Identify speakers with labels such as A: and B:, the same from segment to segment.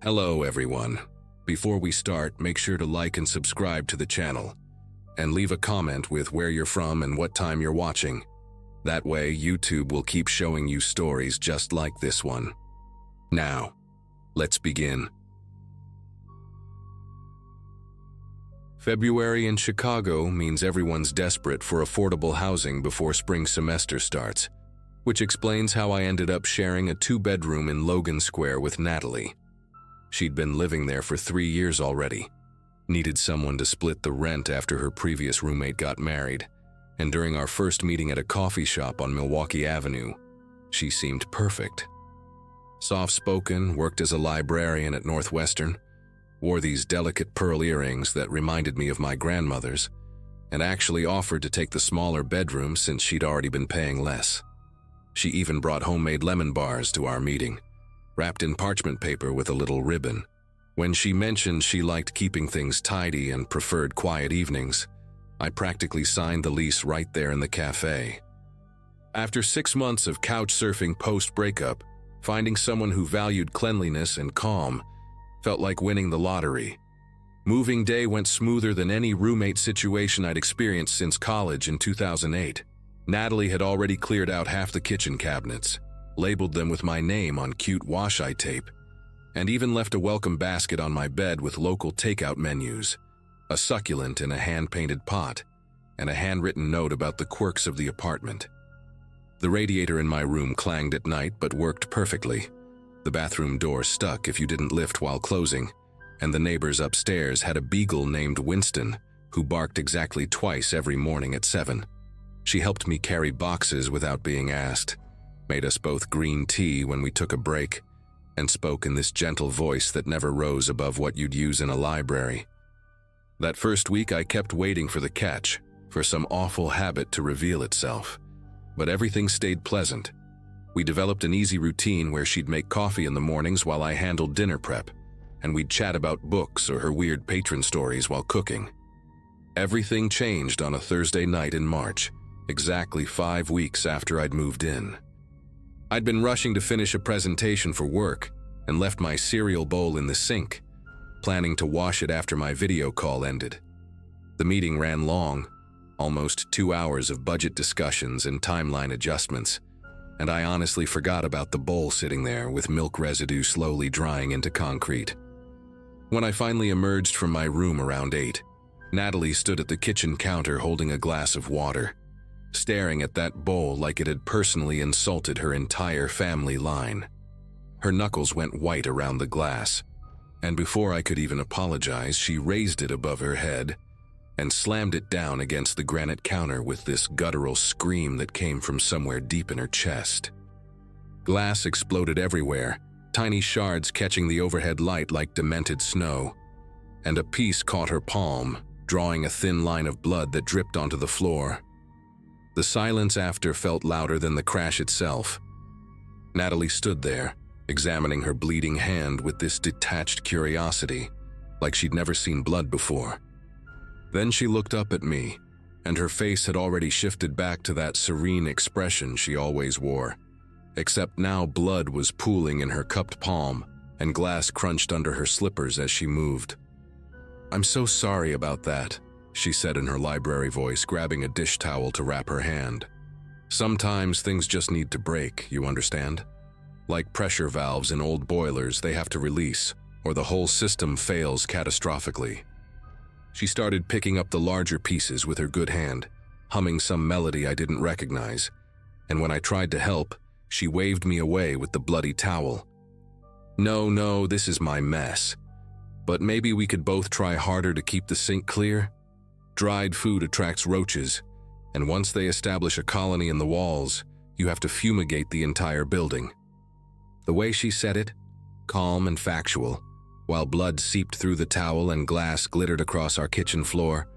A: Hello everyone. Before we start, make sure to like and subscribe to the channel, and leave a comment with where you're from and what time you're watching. That way, YouTube will keep showing you stories just like this one. Now, let's begin. February in Chicago means everyone's desperate for affordable housing before spring semester starts, which explains how I ended up sharing a 2-bedroom in Logan Square with Natalie. She'd been living there for 3 years already, needed someone to split the rent after her previous roommate got married, and during our first meeting at a coffee shop on Milwaukee Avenue, she seemed perfect. Soft-spoken, worked as a librarian at Northwestern, wore these delicate pearl earrings that reminded me of my grandmother's, and actually offered to take the smaller bedroom since she'd already been paying less. She even brought homemade lemon bars to our meeting, wrapped in parchment paper with a little ribbon. When she mentioned she liked keeping things tidy and preferred quiet evenings, I practically signed the lease right there in the cafe. After 6 months of couch surfing post-breakup, finding someone who valued cleanliness and calm felt like winning the lottery. Moving day went smoother than any roommate situation I'd experienced since college in 2008. Natalie had already cleared out half the kitchen cabinets, labeled them with my name on cute washi tape, and even left a welcome basket on my bed with local takeout menus, a succulent in a hand-painted pot, and a handwritten note about the quirks of the apartment. The radiator in my room clanged at night but worked perfectly. The bathroom door stuck if you didn't lift while closing, and the neighbors upstairs had a beagle named Winston who barked exactly twice every morning at 7. She helped me carry boxes without being asked, made us both green tea when we took a break, and spoke in this gentle voice that never rose above what you'd use in a library. That first week I kept waiting for the catch, for some awful habit to reveal itself. But everything stayed pleasant. We developed an easy routine where she'd make coffee in the mornings while I handled dinner prep, and we'd chat about books or her weird patron stories while cooking. Everything changed on a Thursday night in March, exactly 5 weeks after I'd moved in. I'd been rushing to finish a presentation for work and left my cereal bowl in the sink, planning to wash it after my video call ended. The meeting ran long, almost 2 hours of budget discussions and timeline adjustments, and I honestly forgot about the bowl sitting there with milk residue slowly drying into concrete. When I finally emerged from my room around 8, Natalie stood at the kitchen counter holding a glass of water, staring at that bowl like it had personally insulted her entire family line. Her knuckles went white around the glass, and before I could even apologize, she raised it above her head and slammed it down against the granite counter with this guttural scream that came from somewhere deep in her chest. Glass exploded everywhere, tiny shards catching the overhead light like demented snow, and a piece caught her palm, drawing a thin line of blood that dripped onto the floor. The silence after felt louder than the crash itself. Natalie stood there, examining her bleeding hand with this detached curiosity, like she'd never seen blood before. Then she looked up at me, and her face had already shifted back to that serene expression she always wore, except now blood was pooling in her cupped palm and glass crunched under her slippers as she moved. "I'm so sorry about that," she said in her library voice, grabbing a dish towel to wrap her hand. "Sometimes things just need to break, you understand? Like pressure valves in old boilers, they have to release, or the whole system fails catastrophically." She started picking up the larger pieces with her good hand, humming some melody I didn't recognize, and when I tried to help, she waved me away with the bloody towel. No, this is my mess. But maybe we could both try harder to keep the sink clear? Dried food attracts roaches, and once they establish a colony in the walls, you have to fumigate the entire building." The way she said it, calm and factual, while blood seeped through the towel and glass glittered across our kitchen floor,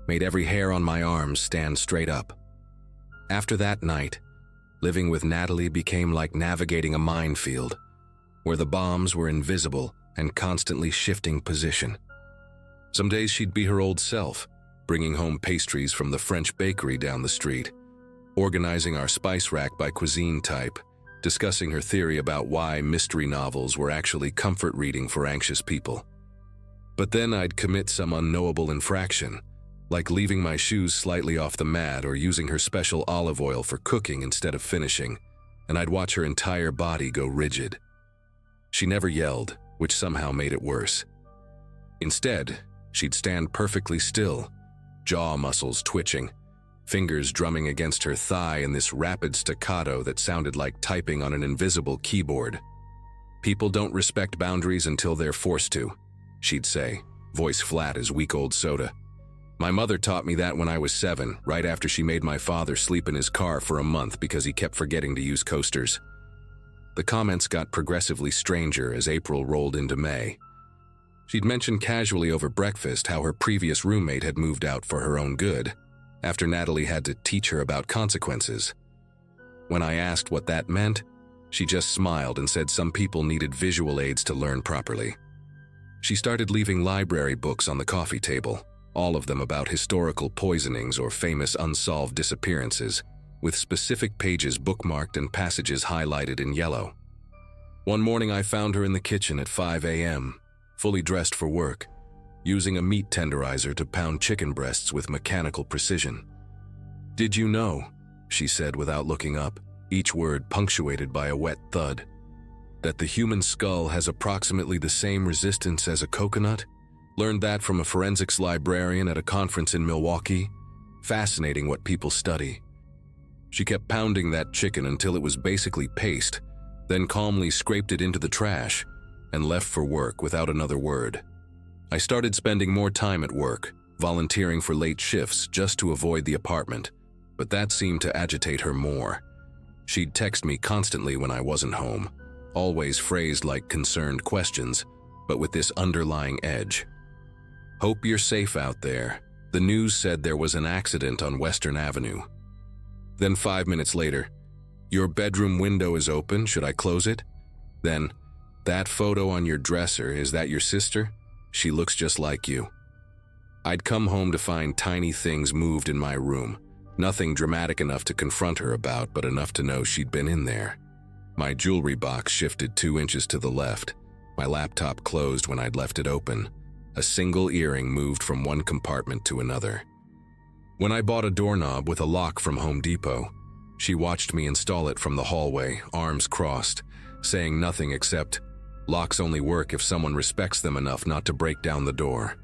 A: made every hair on my arms stand straight up. After that night, living with Natalie became like navigating a minefield, where the bombs were invisible and constantly shifting position. Some days she'd be her old self, bringing home pastries from the French bakery down the street, organizing our spice rack by cuisine type, discussing her theory about why mystery novels were actually comfort reading for anxious people. But then I'd commit some unknowable infraction, like leaving my shoes slightly off the mat or using her special olive oil for cooking instead of finishing, and I'd watch her entire body go rigid. She never yelled, which somehow made it worse. Instead, she'd stand perfectly still, jaw muscles twitching, fingers drumming against her thigh in this rapid staccato that sounded like typing on an invisible keyboard. "People don't respect boundaries until they're forced to," she'd say, voice flat as week-old soda. "My mother taught me that when I was 7, right after she made my father sleep in his car for a month because he kept forgetting to use coasters." The comments got progressively stranger as April rolled into May. She'd mentioned casually over breakfast how her previous roommate had moved out for her own good, after Natalie had to teach her about consequences. When I asked what that meant, she just smiled and said some people needed visual aids to learn properly. She started leaving library books on the coffee table, all of them about historical poisonings or famous unsolved disappearances, with specific pages bookmarked and passages highlighted in yellow. One morning I found her in the kitchen at 5 a.m., fully dressed for work, using a meat tenderizer to pound chicken breasts with mechanical precision. "Did you know," she said without looking up, each word punctuated by a wet thud, "that the human skull has approximately the same resistance as a coconut? Learned that from a forensics librarian at a conference in Milwaukee. Fascinating what people study." She kept pounding that chicken until it was basically paste, then calmly scraped it into the trash and left for work without another word. I started spending more time at work, volunteering for late shifts just to avoid the apartment, but that seemed to agitate her more. She'd text me constantly when I wasn't home, always phrased like concerned questions, but with this underlying edge. "Hope you're safe out there. The news said there was an accident on Western Avenue." Then 5 minutes later, "Your bedroom window is open, should I close it?" Then, "That photo on your dresser, is that your sister? She looks just like you." I'd come home to find tiny things moved in my room, nothing dramatic enough to confront her about, but enough to know she'd been in there. My jewelry box shifted 2 inches to the left, my laptop closed when I'd left it open. A single earring moved from one compartment to another. When I bought a doorknob with a lock from Home Depot, she watched me install it from the hallway, arms crossed, saying nothing except, "Locks only work if someone respects them enough not to break down the door."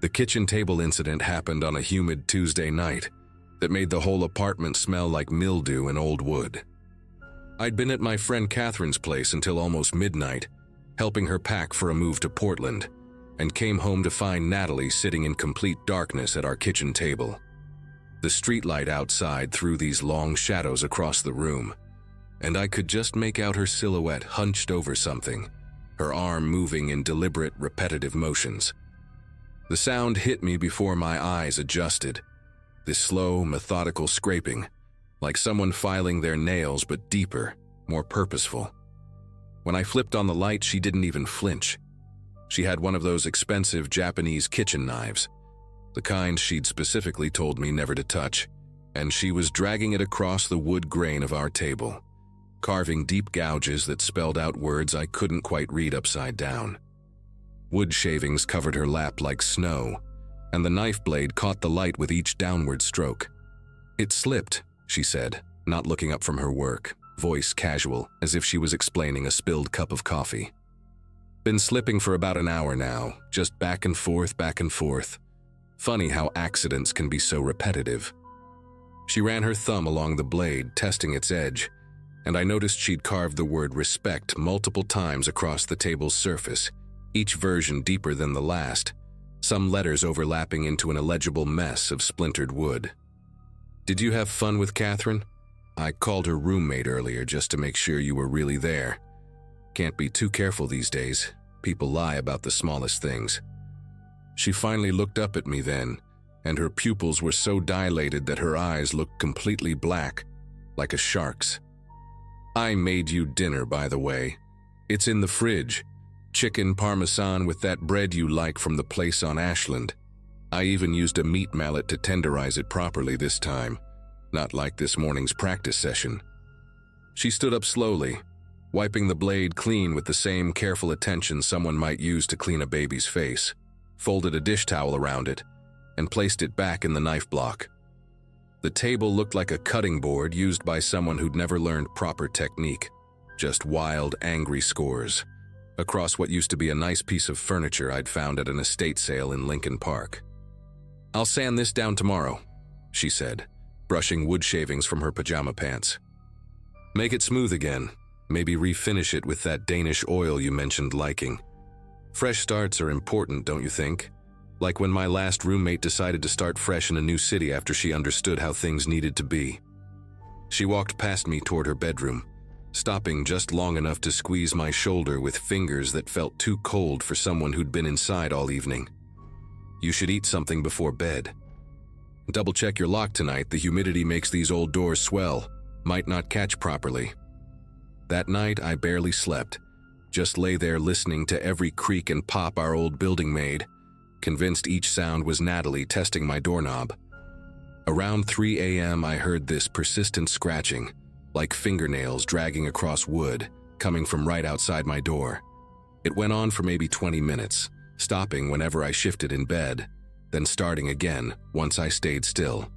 A: The kitchen table incident happened on a humid Tuesday night that made the whole apartment smell like mildew and old wood. I'd been at my friend Catherine's place until almost midnight, helping her pack for a move to Portland, and came home to find Natalie sitting in complete darkness at our kitchen table. The streetlight outside threw these long shadows across the room, and I could just make out her silhouette hunched over something, her arm moving in deliberate, repetitive motions. The sound hit me before my eyes adjusted, this slow, methodical scraping, like someone filing their nails but deeper, more purposeful. When I flipped on the light, she didn't even flinch. She had one of those expensive Japanese kitchen knives, the kind she'd specifically told me never to touch, and she was dragging it across the wood grain of our table, carving deep gouges that spelled out words I couldn't quite read upside down. Wood shavings covered her lap like snow, and the knife blade caught the light with each downward stroke. "It slipped," she said, not looking up from her work, voice casual, as if she was explaining a spilled cup of coffee. "Been slipping for about an hour now, just back and forth, back and forth. Funny how accidents can be so repetitive." She ran her thumb along the blade, testing its edge, and I noticed she'd carved the word respect multiple times across the table's surface, each version deeper than the last, some letters overlapping into an illegible mess of splintered wood. "Did you have fun with Catherine? I called her roommate earlier just to make sure you were really there. Can't be too careful these days. People lie about the smallest things." She finally looked up at me then, and her pupils were so dilated that her eyes looked completely black, like a shark's. "I made you dinner, by the way. It's in the fridge. Chicken parmesan with that bread you like from the place on Ashland. I even used a meat mallet to tenderize it properly this time, not like this morning's practice session." She stood up slowly, wiping the blade clean with the same careful attention someone might use to clean a baby's face, folded a dish towel around it, and placed it back in the knife block. The table looked like a cutting board used by someone who'd never learned proper technique, just wild, angry scores, across what used to be a nice piece of furniture I'd found at an estate sale in Lincoln Park. "I'll sand this down tomorrow," she said, brushing wood shavings from her pajama pants. "Make it smooth again. Maybe refinish it with that Danish oil you mentioned liking. Fresh starts are important, don't you think? Like when my last roommate decided to start fresh in a new city after she understood how things needed to be." She walked past me toward her bedroom, stopping just long enough to squeeze my shoulder with fingers that felt too cold for someone who'd been inside all evening. "You should eat something before bed. Double-check your lock tonight. The humidity makes these old doors swell. Might not catch properly." That night, I barely slept, just lay there listening to every creak and pop our old building made, convinced each sound was Natalie testing my doorknob. Around 3 a.m., I heard this persistent scratching, like fingernails dragging across wood, coming from right outside my door. It went on for maybe 20 minutes, stopping whenever I shifted in bed, then starting again once I stayed still.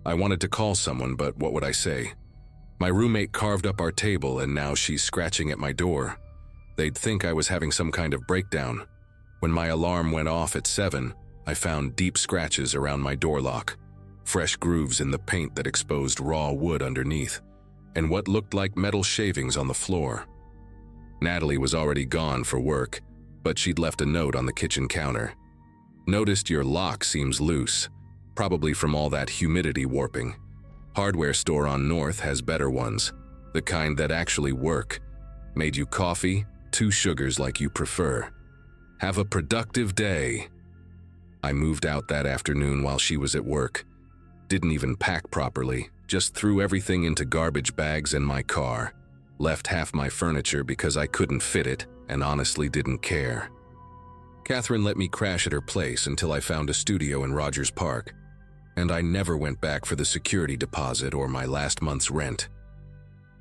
A: I wanted to call someone, but what would I say? My roommate carved up our table and now she's scratching at my door. They'd think I was having some kind of breakdown. When my alarm went off at 7, I found deep scratches around my door lock, fresh grooves in the paint that exposed raw wood underneath, and what looked like metal shavings on the floor. Natalie was already gone for work, but she'd left a note on the kitchen counter. "Noticed your lock seems loose, probably from all that humidity warping. Hardware store on North has better ones, the kind that actually work. Made you coffee, 2 sugars like you prefer. Have a productive day." I moved out that afternoon while she was at work. Didn't even pack properly, just threw everything into garbage bags in my car. Left half my furniture because I couldn't fit it and honestly didn't care. Catherine let me crash at her place until I found a studio in Rogers Park, and I never went back for the security deposit or my last month's rent.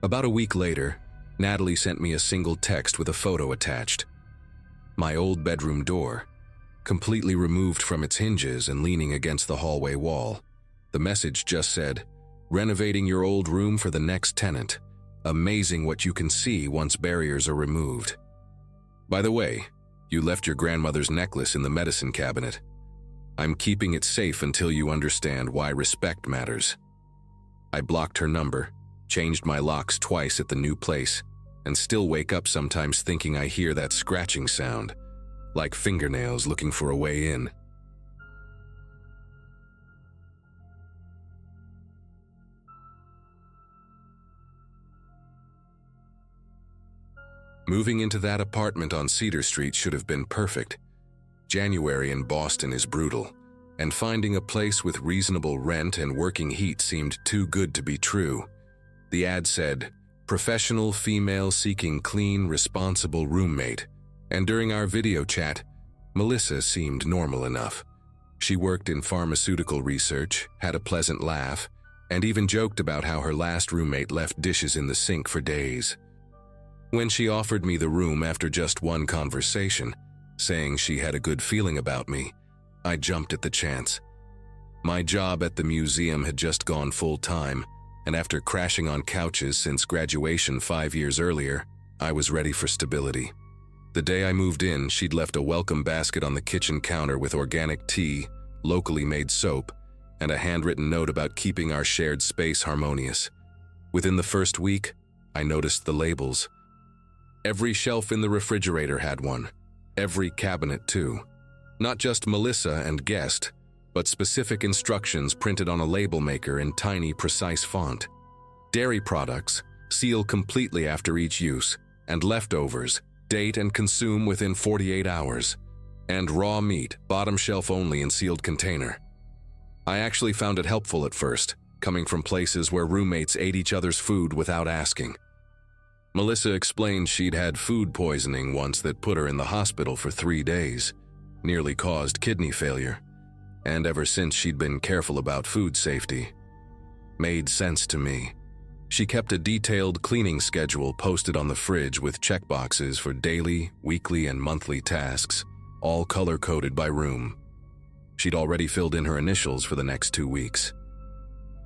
A: About a week later, Natalie sent me a single text with a photo attached. My old bedroom door, completely removed from its hinges and leaning against the hallway wall. The message just said, "Renovating your old room for the next tenant. Amazing what you can see once barriers are removed. By the way, you left your grandmother's necklace in the medicine cabinet. I'm keeping it safe until you understand why respect matters." I blocked her number, changed my locks twice at the new place, and still wake up sometimes thinking I hear that scratching sound, like fingernails looking for a way in. Moving into that apartment on Cedar Street should have been perfect. January in Boston is brutal, and finding a place with reasonable rent and working heat seemed too good to be true. The ad said, "Professional female seeking clean, responsible roommate," and during our video chat, Melissa seemed normal enough. She worked in pharmaceutical research, had a pleasant laugh, and even joked about how her last roommate left dishes in the sink for days. When she offered me the room after just one conversation, saying she had a good feeling about me, I jumped at the chance. My job at the museum had just gone full-time, and after crashing on couches since graduation 5 years earlier, I was ready for stability. The day I moved in, she'd left a welcome basket on the kitchen counter with organic tea, locally made soap, and a handwritten note about keeping our shared space harmonious. Within the first week, I noticed the labels. Every shelf in the refrigerator had one. Every cabinet, too. Not just Melissa and guest, but specific instructions printed on a label maker in tiny, precise font. Dairy products, seal completely after each use, and leftovers, date and consume within 48 hours. And raw meat, bottom shelf only in sealed container. I actually found it helpful at first, coming from places where roommates ate each other's food without asking. Melissa explained she'd had food poisoning once that put her in the hospital for 3 days, nearly caused kidney failure, and ever since she'd been careful about food safety. Made sense to me. She kept a detailed cleaning schedule posted on the fridge with checkboxes for daily, weekly, and monthly tasks, all color-coded by room. She'd already filled in her initials for the next 2 weeks.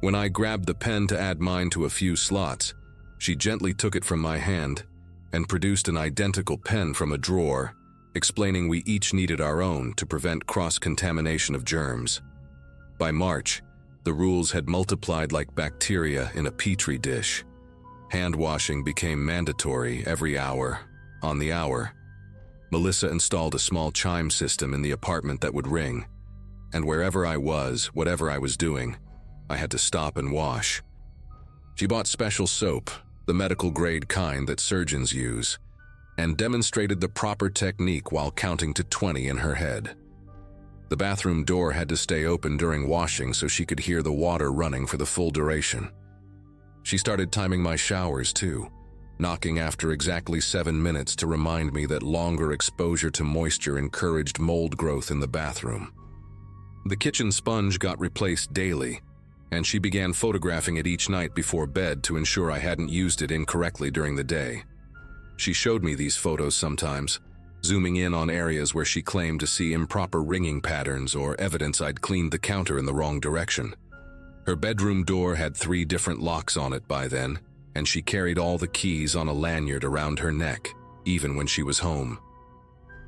A: When I grabbed the pen to add mine to a few slots, she gently took it from my hand and produced an identical pen from a drawer, explaining we each needed our own to prevent cross-contamination of germs. By March, the rules had multiplied like bacteria in a petri dish. Hand washing became mandatory every hour, on the hour. Melissa installed a small chime system in the apartment that would ring, and wherever I was, whatever I was doing, I had to stop and wash. She bought special soap, the medical-grade kind that surgeons use, and demonstrated the proper technique while counting to 20 in her head. The bathroom door had to stay open during washing so she could hear the water running for the full duration. She started timing my showers too, knocking after exactly 7 minutes to remind me that longer exposure to moisture encouraged mold growth in the bathroom. The kitchen sponge got replaced daily, and she began photographing it each night before bed to ensure I hadn't used it incorrectly during the day. She showed me these photos sometimes, zooming in on areas where she claimed to see improper ringing patterns or evidence I'd cleaned the counter in the wrong direction. Her bedroom door had 3 different locks on it by then, and she carried all the keys on a lanyard around her neck, even when she was home.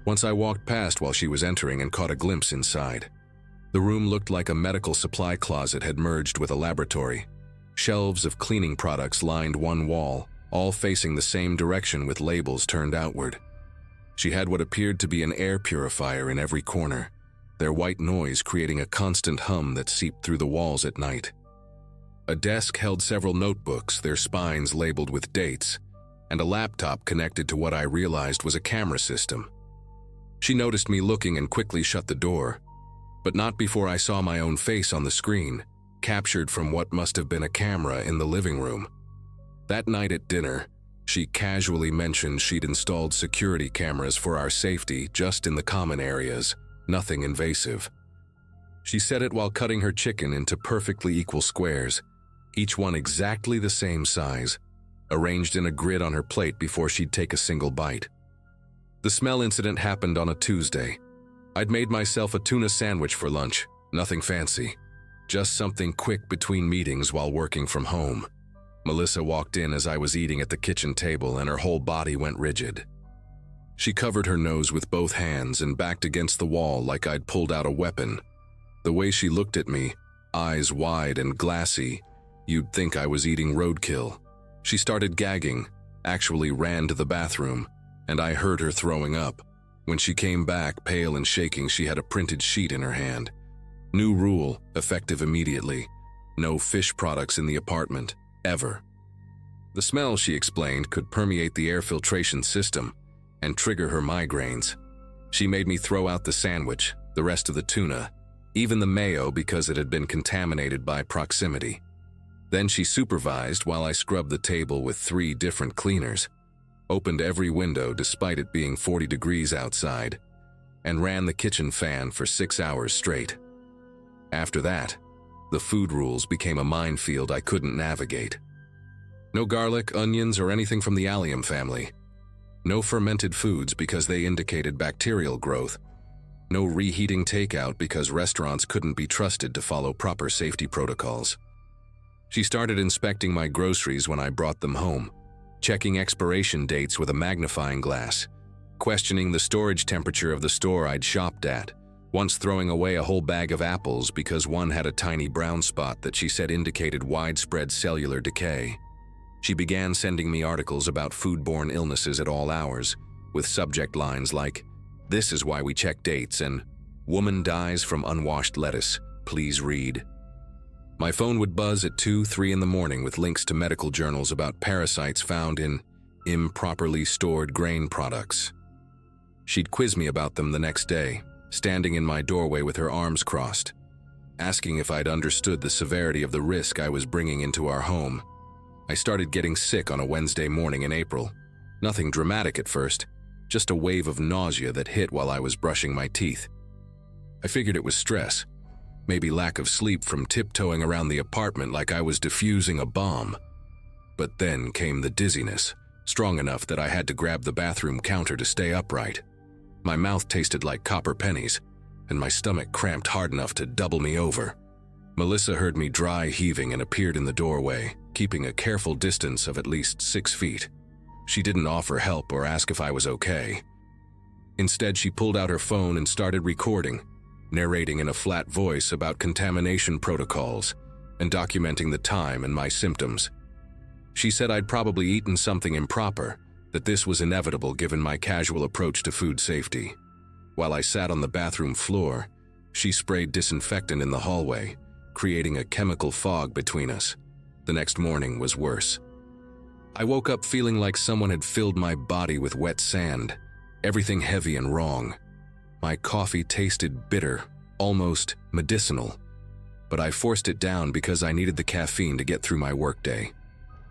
A: Once I walked past while she was entering and caught a glimpse inside. The room looked like a medical supply closet had merged with a laboratory. Shelves of cleaning products lined one wall, all facing the same direction with labels turned outward. She had what appeared to be an air purifier in every corner, their white noise creating a constant hum that seeped through the walls at night. A desk held several notebooks, their spines labeled with dates, and a laptop connected to what I realized was a camera system. She noticed me looking and quickly shut the door, but not before I saw my own face on the screen, captured from what must have been a camera in the living room. That night at dinner, she casually mentioned she'd installed security cameras for our safety just in the common areas, nothing invasive. She said it while cutting her chicken into perfectly equal squares, each one exactly the same size, arranged in a grid on her plate before she'd take a single bite. The smell incident happened on a Tuesday. I'd made myself a tuna sandwich for lunch, nothing fancy, just something quick between meetings while working from home. Melissa walked in as I was eating at the kitchen table and her whole body went rigid. She covered her nose with both hands and backed against the wall like I'd pulled out a weapon. The way she looked at me, eyes wide and glassy, you'd think I was eating roadkill. She started gagging, actually ran to the bathroom, and I heard her throwing up. When she came back, pale and shaking, she had a printed sheet in her hand. New rule, effective immediately. No fish products in the apartment. Ever. The smell, she explained, could permeate the air filtration system and trigger her migraines. She made me throw out the sandwich, the rest of the tuna, even the mayo because it had been contaminated by proximity. Then she supervised while I scrubbed the table with 3 different cleaners, opened every window despite it being 40 degrees outside, and ran the kitchen fan for 6 hours straight. After that, the food rules became a minefield I couldn't navigate. No garlic, onions, or anything from the allium family. No fermented foods because they indicated bacterial growth. No reheating takeout because restaurants couldn't be trusted to follow proper safety protocols. She started inspecting my groceries when I brought them home, checking expiration dates with a magnifying glass, questioning the storage temperature of the store I'd shopped at, once throwing away a whole bag of apples because one had a tiny brown spot that she said indicated widespread cellular decay. She began sending me articles about foodborne illnesses at all hours, with subject lines like, "This is why we check dates," and "Woman dies from unwashed lettuce, please read." My phone would buzz at 2, 3 in the morning with links to medical journals about parasites found in improperly stored grain products. She'd quiz me about them the next day, standing in my doorway with her arms crossed, asking if I'd understood the severity of the risk I was bringing into our home. I started getting sick on a Wednesday morning in April. Nothing dramatic at first, just a wave of nausea that hit while I was brushing my teeth. I figured it was stress, maybe lack of sleep from tiptoeing around the apartment like I was defusing a bomb. But then came the dizziness, strong enough that I had to grab the bathroom counter to stay upright. My mouth tasted like copper pennies, and my stomach cramped hard enough to double me over. Melissa heard me dry heaving and appeared in the doorway, keeping a careful distance of at least 6 feet. She didn't offer help or ask if I was okay. Instead, she pulled out her phone and started recording, narrating in a flat voice about contamination protocols and documenting the time and my symptoms. She said I'd probably eaten something improper, that this was inevitable given my casual approach to food safety. While I sat on the bathroom floor, she sprayed disinfectant in the hallway, creating a chemical fog between us. The next morning was worse. I woke up feeling like someone had filled my body with wet sand, everything heavy and wrong. My coffee tasted bitter, almost medicinal, but I forced it down because I needed the caffeine to get through my workday.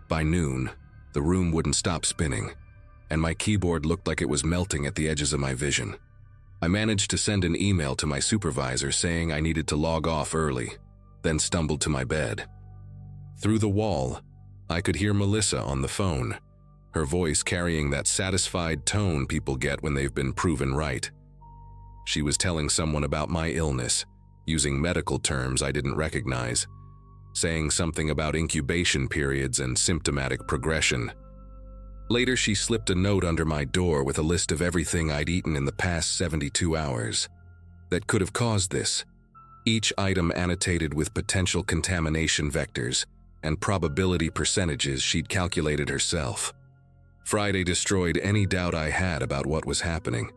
A: By noon, the room wouldn't stop spinning, and my keyboard looked like it was melting at the edges of my vision. I managed to send an email to my supervisor saying I needed to log off early, then stumbled to my bed. Through the wall, I could hear Melissa on the phone, her voice carrying that satisfied tone people get when they've been proven right. She was telling someone about my illness, using medical terms I didn't recognize, saying something about incubation periods and symptomatic progression. Later, she slipped a note under my door with a list of everything I'd eaten in the past 72 hours that could have caused this, each item annotated with potential contamination vectors and probability percentages she'd calculated herself. Friday destroyed any doubt I had about what was happening.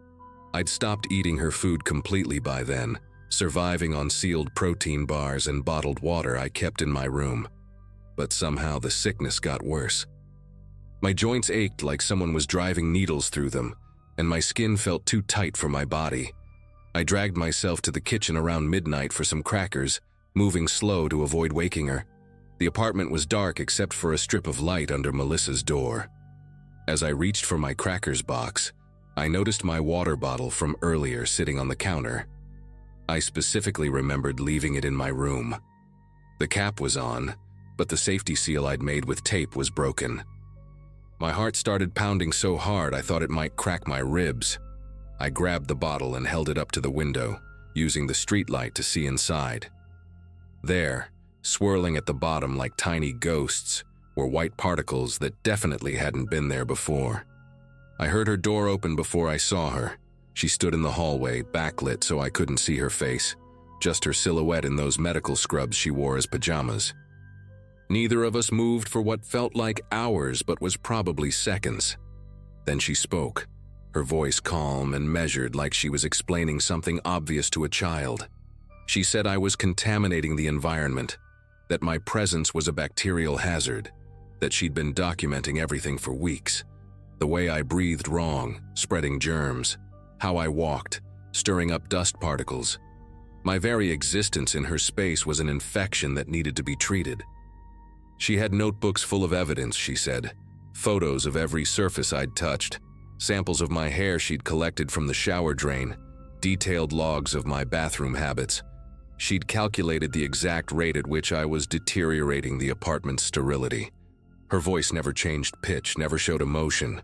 A: I'd stopped eating her food completely by then, surviving on sealed protein bars and bottled water I kept in my room. But somehow the sickness got worse. My joints ached like someone was driving needles through them, and my skin felt too tight for my body. I dragged myself to the kitchen around midnight for some crackers, moving slow to avoid waking her. The apartment was dark except for a strip of light under Melissa's door. As I reached for my crackers box, I noticed my water bottle from earlier sitting on the counter. I specifically remembered leaving it in my room. The cap was on, but the safety seal I'd made with tape was broken. My heart started pounding so hard I thought it might crack my ribs. I grabbed the bottle and held it up to the window, using the streetlight to see inside. There, swirling at the bottom like tiny ghosts, were white particles that definitely hadn't been there before. I heard her door open before I saw her. She stood in the hallway, backlit so I couldn't see her face, just her silhouette in those medical scrubs she wore as pajamas. Neither of us moved for what felt like hours but was probably seconds. Then she spoke, her voice calm and measured like she was explaining something obvious to a child. She said I was contaminating the environment, that my presence was a bacterial hazard, that she'd been documenting everything for weeks. The way I breathed wrong, spreading germs, how I walked, stirring up dust particles. My very existence in her space was an infection that needed to be treated. She had notebooks full of evidence, she said, photos of every surface I'd touched, samples of my hair she'd collected from the shower drain, detailed logs of my bathroom habits. She'd calculated the exact rate at which I was deteriorating the apartment's sterility. Her voice never changed pitch, never showed emotion,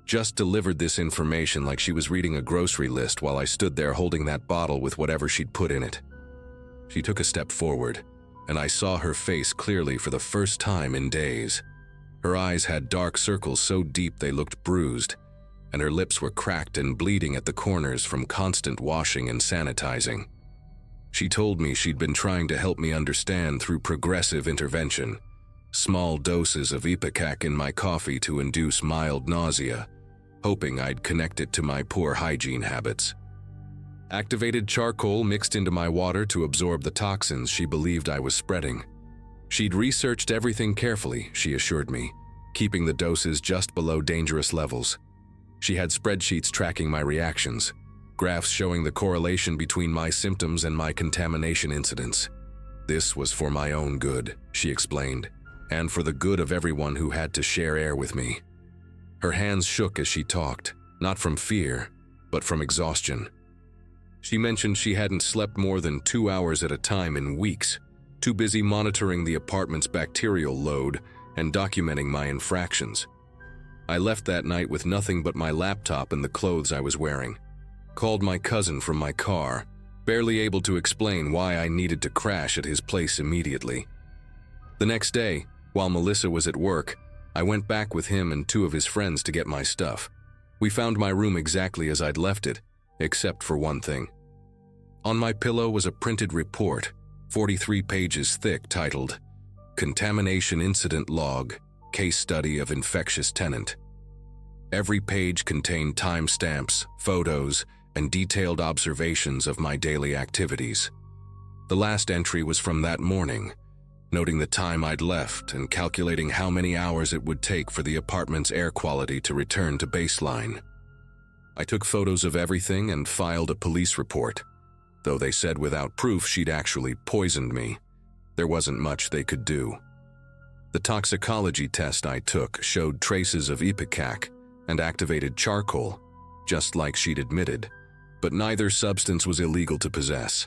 A: just delivered this information like she was reading a grocery list while I stood there holding that bottle with whatever she'd put in it. She took a step forward, and I saw her face clearly for the first time in days. Her eyes had dark circles so deep they looked bruised, and her lips were cracked and bleeding at the corners from constant washing and sanitizing. She told me she'd been trying to help me understand through progressive intervention, small doses of Ipecac in my coffee to induce mild nausea, hoping I'd connect it to my poor hygiene habits. Activated charcoal mixed into my water to absorb the toxins she believed I was spreading. She'd researched everything carefully, she assured me, keeping the doses just below dangerous levels. She had spreadsheets tracking my reactions, graphs showing the correlation between my symptoms and my contamination incidents. This was for my own good, she explained, and for the good of everyone who had to share air with me. Her hands shook as she talked, not from fear, but from exhaustion. She mentioned she hadn't slept more than 2 hours at a time in weeks, too busy monitoring the apartment's bacterial load and documenting my infractions. I left that night with nothing but my laptop and the clothes I was wearing. Called my cousin from my car, barely able to explain why I needed to crash at his place immediately. The next day, while Melissa was at work, I went back with him and 2 of his friends to get my stuff. We found my room exactly as I'd left it, except for one thing. On my pillow was a printed report, 43 pages thick, titled, "Contamination Incident Log, Case Study of Infectious Tenant." Every page contained timestamps, photos, and detailed observations of my daily activities. The last entry was from that morning, noting the time I'd left and calculating how many hours it would take for the apartment's air quality to return to baseline. I took photos of everything and filed a police report. Though they said without proof she'd actually poisoned me, there wasn't much they could do. The toxicology test I took showed traces of ipecac and activated charcoal, just like she'd admitted, but neither substance was illegal to possess.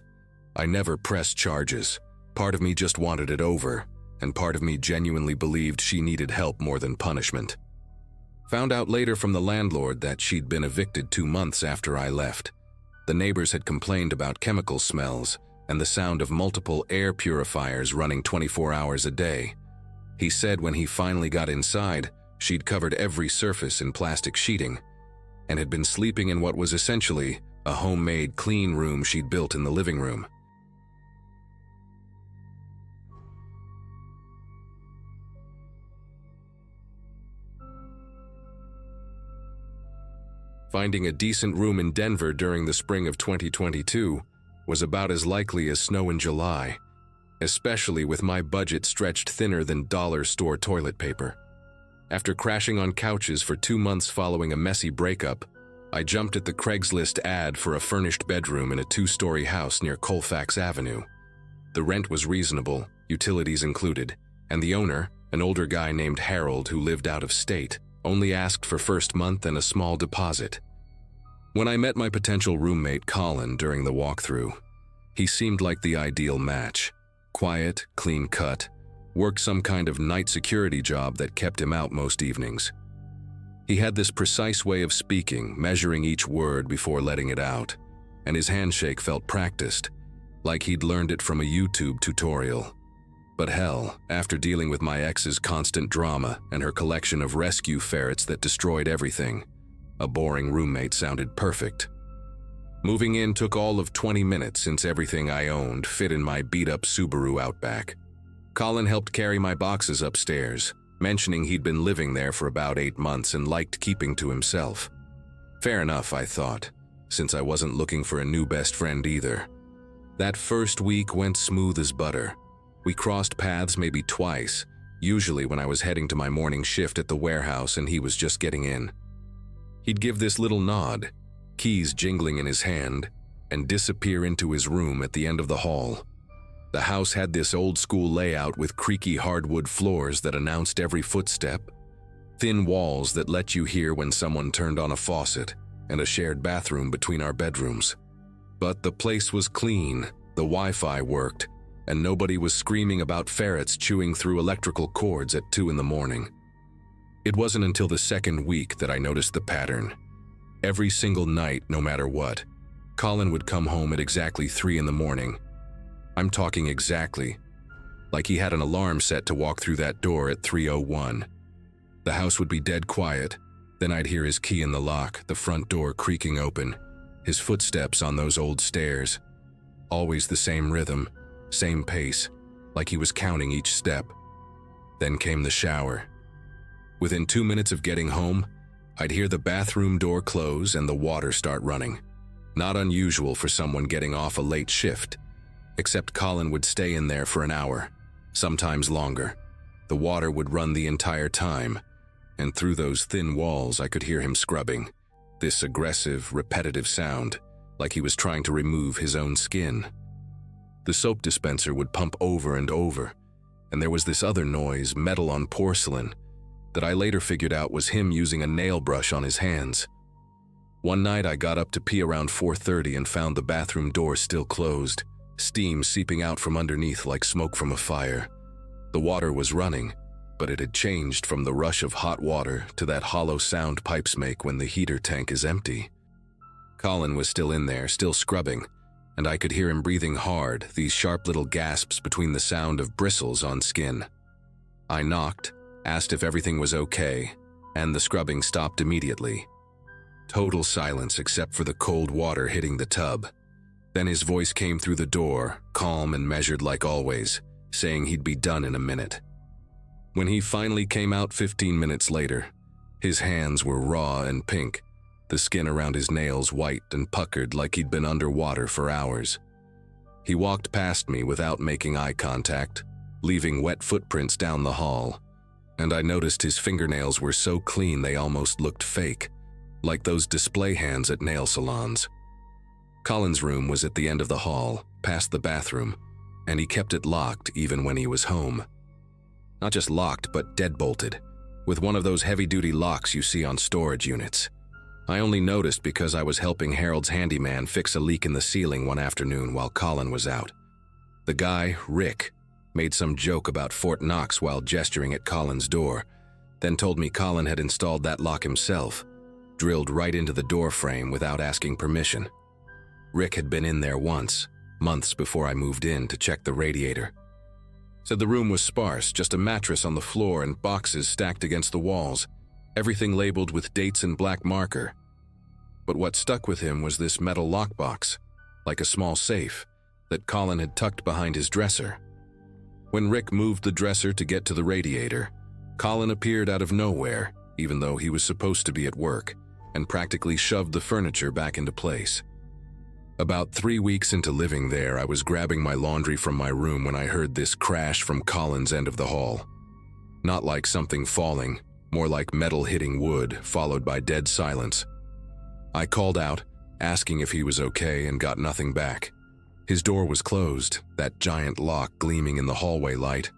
A: I never pressed charges. Part of me just wanted it over, and part of me genuinely believed she needed help more than punishment. Found out later from the landlord that she'd been evicted 2 months after I left. The neighbors had complained about chemical smells and the sound of multiple air purifiers running 24 hours a day. He said when he finally got inside, she'd covered every surface in plastic sheeting and had been sleeping in what was essentially a homemade clean room she'd built in the living room. Finding a decent room in Denver during the spring of 2022 was about as likely as snow in July, especially with my budget stretched thinner than dollar store toilet paper. After crashing on couches for 2 months following a messy breakup, I jumped at the Craigslist ad for a furnished bedroom in a 2-story house near Colfax Avenue. The rent was reasonable, utilities included, and the owner, an older guy named Harold who lived out of state, only asked for first month and a small deposit. When I met my potential roommate Colin during the walkthrough, he seemed like the ideal match. Quiet, clean-cut, worked some kind of night security job that kept him out most evenings. He had this precise way of speaking, measuring each word before letting it out, and his handshake felt practiced, like he'd learned it from a YouTube tutorial. But hell, after dealing with my ex's constant drama and her collection of rescue ferrets that destroyed everything, a boring roommate sounded perfect. Moving in took all of 20 minutes since everything I owned fit in my beat-up Subaru Outback. Colin helped carry my boxes upstairs, mentioning he'd been living there for about 8 months and liked keeping to himself. Fair enough, I thought, since I wasn't looking for a new best friend either. That first week went smooth as butter. We crossed paths maybe twice, usually when I was heading to my morning shift at the warehouse and he was just getting in. He'd give this little nod, keys jingling in his hand, and disappear into his room at the end of the hall. The house had this old-school layout with creaky hardwood floors that announced every footstep, thin walls that let you hear when someone turned on a faucet, and a shared bathroom between our bedrooms. But the place was clean, the Wi-Fi worked, and nobody was screaming about ferrets chewing through electrical cords at 2 in the morning. It wasn't until the second week that I noticed the pattern. Every single night, no matter what, Colin would come home at exactly 3 in the morning. I'm talking exactly, like he had an alarm set to walk through that door at 3:01. The house would be dead quiet, then I'd hear his key in the lock, the front door creaking open, his footsteps on those old stairs. Always the same rhythm, same pace, like he was counting each step. Then came the shower. Within 2 minutes of getting home, I'd hear the bathroom door close and the water start running. Not unusual for someone getting off a late shift, except Colin would stay in there for an hour, sometimes longer. The water would run the entire time, and through those thin walls I could hear him scrubbing, this aggressive, repetitive sound, like he was trying to remove his own skin. The soap dispenser would pump over and over, and there was this other noise, metal on porcelain, that I later figured out was him using a nail brush on his hands. One night I got up to pee around 4:30 and found the bathroom door still closed, steam seeping out from underneath like smoke from a fire. The water was running, but it had changed from the rush of hot water to that hollow sound pipes make when the heater tank is empty. Colin was still in there, still scrubbing, and I could hear him breathing hard, these sharp little gasps between the sound of bristles on skin. I knocked, asked if everything was okay, and the scrubbing stopped immediately. Total silence except for the cold water hitting the tub. Then his voice came through the door, calm and measured like always, saying he'd be done in a minute. When he finally came out 15 minutes later, his hands were raw and pink, the skin around his nails white and puckered like he'd been underwater for hours. He walked past me without making eye contact, leaving wet footprints down the hall, and I noticed his fingernails were so clean they almost looked fake, like those display hands at nail salons. Colin's room was at the end of the hall, past the bathroom, and he kept it locked even when he was home. Not just locked, but deadbolted, with one of those heavy-duty locks you see on storage units. I only noticed because I was helping Harold's handyman fix a leak in the ceiling one afternoon while Colin was out. The guy, Rick, made some joke about Fort Knox while gesturing at Colin's door, then told me Colin had installed that lock himself, drilled right into the door frame without asking permission. Rick had been in there once, months before I moved in to check the radiator. Said the room was sparse, just a mattress on the floor and boxes stacked against the walls, everything labeled with dates in black marker. But what stuck with him was this metal lockbox, like a small safe, that Colin had tucked behind his dresser. When Rick moved the dresser to get to the radiator, Colin appeared out of nowhere, even though he was supposed to be at work, and practically shoved the furniture back into place. About 3 weeks into living there, I was grabbing my laundry from my room when I heard this crash from Colin's end of the hall. Not like something falling, more like metal hitting wood, followed by dead silence. I called out, asking if he was okay, and got nothing back. His door was closed, that giant lock gleaming in the hallway light.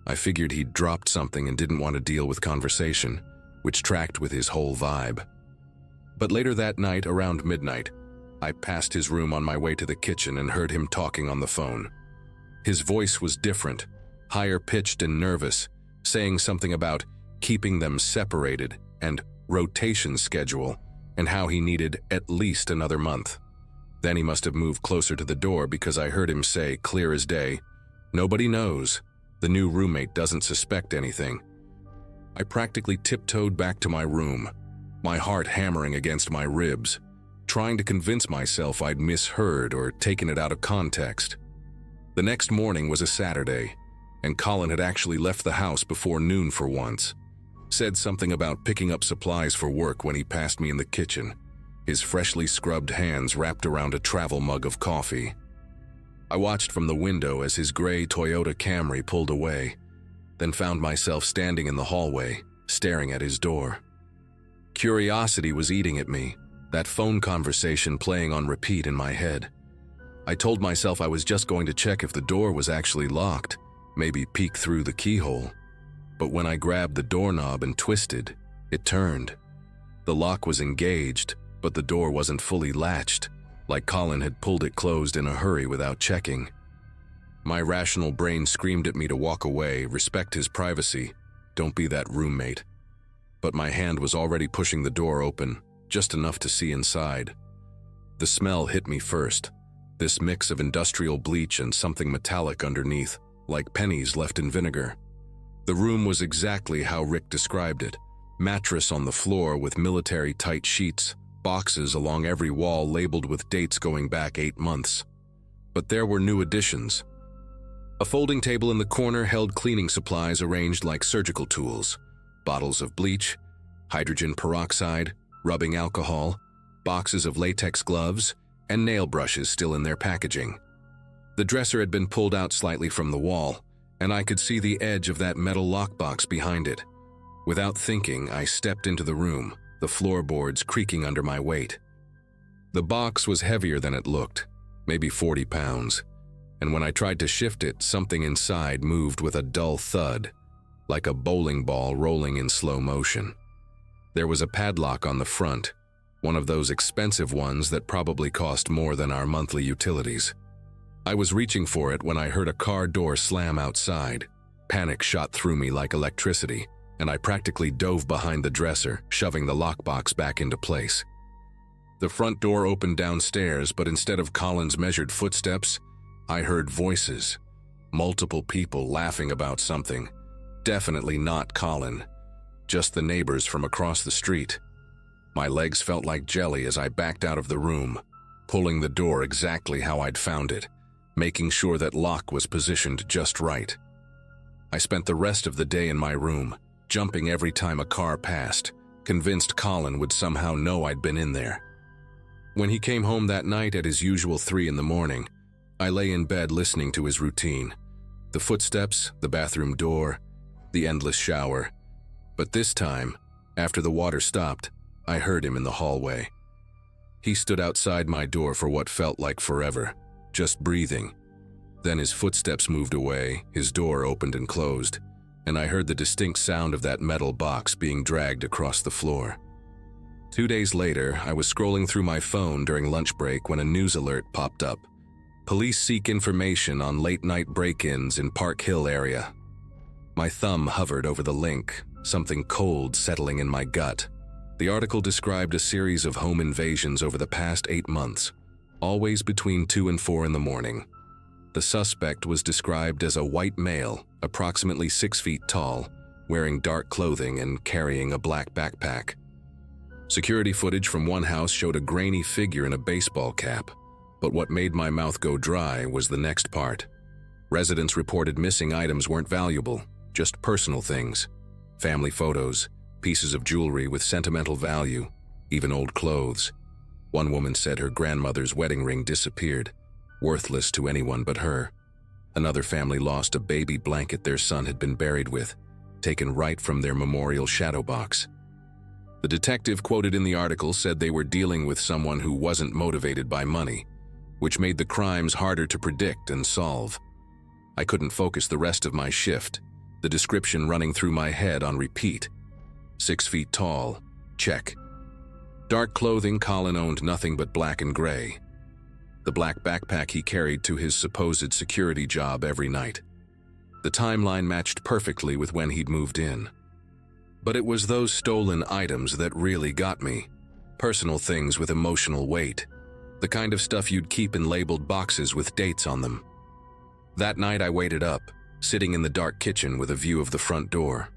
A: I figured he'd dropped something and didn't want to deal with conversation, which tracked with his whole vibe. But later that night, around midnight, I passed his room on my way to the kitchen and heard him talking on the phone. His voice was different, higher-pitched and nervous, saying something about keeping them separated and rotation schedule, and how he needed at least another month. Then he must have moved closer to the door because I heard him say, clear as day, "Nobody knows. The new roommate doesn't suspect anything." I practically tiptoed back to my room, my heart hammering against my ribs, trying to convince myself I'd misheard or taken it out of context. The next morning was a Saturday, and Colin had actually left the house before noon for once. Said something about picking up supplies for work when he passed me in the kitchen, his freshly scrubbed hands wrapped around a travel mug of coffee. I watched from the window as his gray Toyota Camry pulled away, then found myself standing in the hallway, staring at his door. Curiosity was eating at me, that phone conversation playing on repeat in my head. I told myself I was just going to check if the door was actually locked, maybe peek through the keyhole. But when I grabbed the doorknob and twisted, it turned. The lock was engaged, but the door wasn't fully latched, like Colin had pulled it closed in a hurry without checking. My rational brain screamed at me to walk away, respect his privacy, don't be that roommate. But my hand was already pushing the door open, just enough to see inside. The smell hit me first, this mix of industrial bleach and something metallic underneath, like pennies left in vinegar. The room was exactly how Rick described it, mattress on the floor with military-tight sheets, boxes along every wall labeled with dates going back 8 months. But there were new additions. A folding table in the corner held cleaning supplies arranged like surgical tools, bottles of bleach, hydrogen peroxide, rubbing alcohol, boxes of latex gloves, and nail brushes still in their packaging. The dresser had been pulled out slightly from the wall, and I could see the edge of that metal lockbox behind it. Without thinking, I stepped into the room, the floorboards creaking under my weight. The box was heavier than it looked, maybe 40 pounds, and when I tried to shift it, something inside moved with a dull thud, like a bowling ball rolling in slow motion. There was a padlock on the front, one of those expensive ones that probably cost more than our monthly utilities. I was reaching for it when I heard a car door slam outside, Panic shot through me like electricity, and I practically dove behind the dresser, shoving the lockbox back into place. The front door opened downstairs, but instead of Colin's measured footsteps, I heard voices. Multiple people laughing about something. Definitely not Colin. Just the neighbors from across the street. My legs felt like jelly as I backed out of the room, pulling the door exactly how I'd found it, making sure that lock was positioned just right. I spent the rest of the day in my room, jumping every time a car passed, convinced Colin would somehow know I'd been in there. When he came home that night at his usual 3 in the morning, I lay in bed listening to his routine. The footsteps, the bathroom door, the endless shower. But this time, after the water stopped, I heard him in the hallway. He stood outside my door for what felt like forever, just breathing. Then his footsteps moved away, his door opened and closed, and I heard the distinct sound of that metal box being dragged across the floor. 2 days later, I was scrolling through my phone during lunch break when a news alert popped up. Police seek information on late-night break-ins in Park Hill area. My thumb hovered over the link, something cold settling in my gut. The article described a series of home invasions over the past 8 months, always between 2 and 4 in the morning. The suspect was described as a white male, approximately 6 feet tall, wearing dark clothing and carrying a black backpack. Security footage from one house showed a grainy figure in a baseball cap, but what made my mouth go dry was the next part. Residents reported missing items weren't valuable, just personal things. Family photos, pieces of jewelry with sentimental value, even old clothes. One woman said her grandmother's wedding ring disappeared, worthless to anyone but her. Another family lost a baby blanket their son had been buried with, taken right from their memorial shadow box. The detective quoted in the article said they were dealing with someone who wasn't motivated by money, which made the crimes harder to predict and solve. I couldn't focus the rest of my shift, the description running through my head on repeat. 6 feet tall, check. Dark clothing, Colin owned nothing but black and gray. The black backpack he carried to his supposed security job every night. The timeline matched perfectly with when he'd moved in. But it was those stolen items that really got me. Personal things with emotional weight. The kind of stuff you'd keep in labeled boxes with dates on them. That night I waited up, sitting in the dark kitchen with a view of the front door.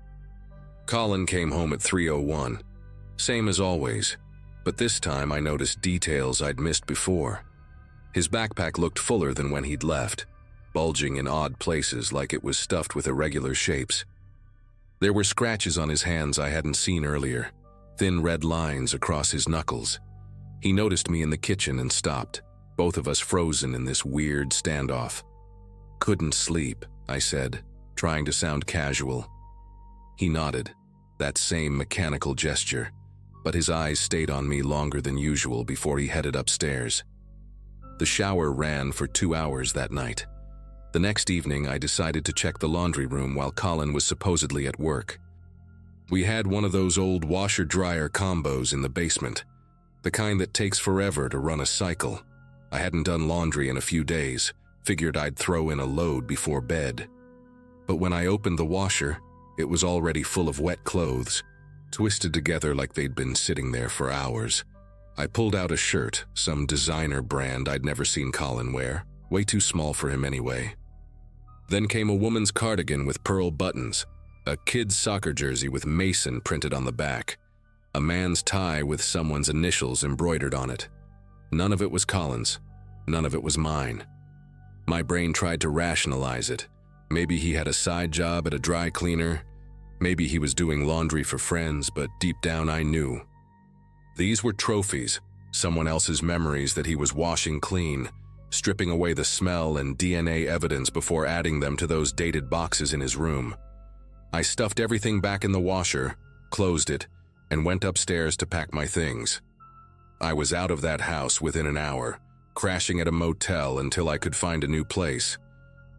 A: Colin came home at 3:01. Same as always, but this time I noticed details I'd missed before. His backpack looked fuller than when he'd left, bulging in odd places like it was stuffed with irregular shapes. There were scratches on his hands I hadn't seen earlier, thin red lines across his knuckles. He noticed me in the kitchen and stopped, both of us frozen in this weird standoff. "Couldn't sleep," I said, trying to sound casual. He nodded, that same mechanical gesture, but his eyes stayed on me longer than usual before he headed upstairs. The shower ran for 2 hours that night. The next evening, I decided to check the laundry room while Colin was supposedly at work. We had one of those old washer-dryer combos in the basement, the kind that takes forever to run a cycle. I hadn't done laundry in a few days, figured I'd throw in a load before bed. But when I opened the washer, it was already full of wet clothes, twisted together like they'd been sitting there for hours. I pulled out a shirt, some designer brand I'd never seen Colin wear, way too small for him anyway. Then came a woman's cardigan with pearl buttons, a kid's soccer jersey with Mason printed on the back, a man's tie with someone's initials embroidered on it. None of it was Colin's, none of it was mine. My brain tried to rationalize it. Maybe he had a side job at a dry cleaner, maybe he was doing laundry for friends, but deep down I knew. These were trophies, someone else's memories that he was washing clean, stripping away the smell and DNA evidence before adding them to those dated boxes in his room. I stuffed everything back in the washer, closed it, and went upstairs to pack my things. I was out of that house within an hour, crashing at a motel until I could find a new place.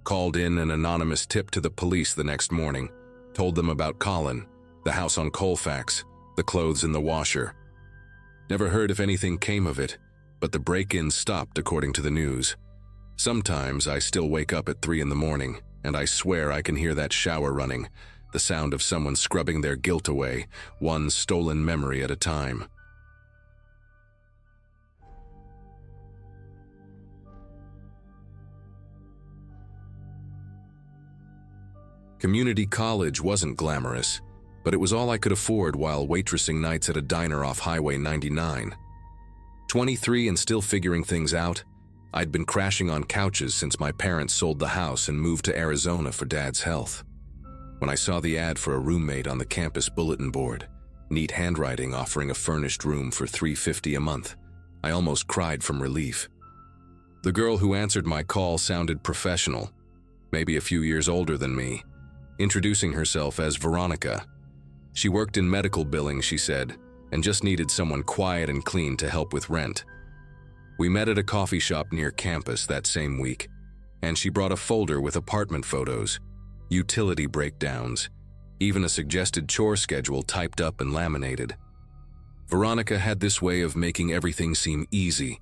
A: Called in an anonymous tip to the police the next morning, told them about Colin, the house on Colfax, the clothes in the washer. Never heard if anything came of it, but the break-in stopped according to the news. Sometimes I still wake up at 3 in the morning, and I swear I can hear that shower running, the sound of someone scrubbing their guilt away, one stolen memory at a time. Community college wasn't glamorous, but it was all I could afford while waitressing nights at a diner off Highway 99. 23 and still figuring things out, I'd been crashing on couches since my parents sold the house and moved to Arizona for Dad's health. When I saw the ad for a roommate on the campus bulletin board, neat handwriting offering a furnished room for $350 a month, I almost cried from relief. The girl who answered my call sounded professional, maybe a few years older than me, introducing herself as Veronica. She worked in medical billing, she said, and just needed someone quiet and clean to help with rent. We met at a coffee shop near campus that same week, and she brought a folder with apartment photos, utility breakdowns, even a suggested chore schedule typed up and laminated. Veronica had this way of making everything seem easy,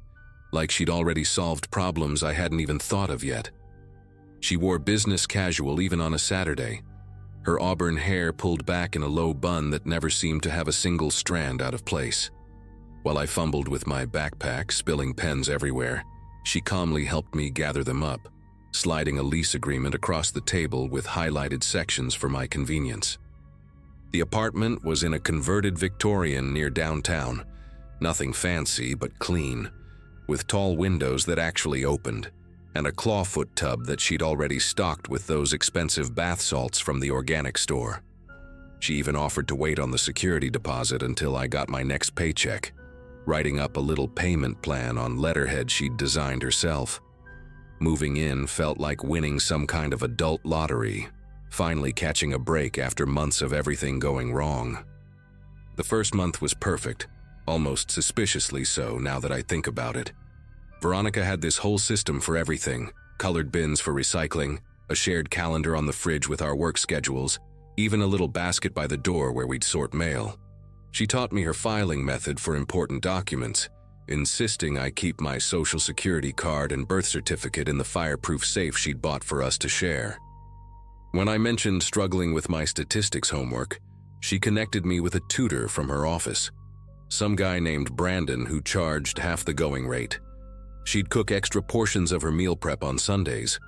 A: like she'd already solved problems I hadn't even thought of yet. She wore business casual even on a Saturday, her auburn hair pulled back in a low bun that never seemed to have a single strand out of place. While I fumbled with my backpack, spilling pens everywhere, she calmly helped me gather them up, sliding a lease agreement across the table with highlighted sections for my convenience. The apartment was in a converted Victorian near downtown, nothing fancy but clean, with tall windows that actually opened, and a clawfoot tub that she'd already stocked with those expensive bath salts from the organic store. She even offered to wait on the security deposit until I got my next paycheck, writing up a little payment plan on letterhead she'd designed herself. Moving in felt like winning some kind of adult lottery, finally catching a break after months of everything going wrong. The first month was perfect, almost suspiciously so now that I think about it. Veronica had this whole system for everything, colored bins for recycling, a shared calendar on the fridge with our work schedules, even a little basket by the door where we'd sort mail. She taught me her filing method for important documents, insisting I keep my social security card and birth certificate in the fireproof safe she'd bought for us to share. When I mentioned struggling with my statistics homework, she connected me with a tutor from her office, some guy named Brandon who charged half the going rate. She'd cook extra portions of her meal prep on Sundays,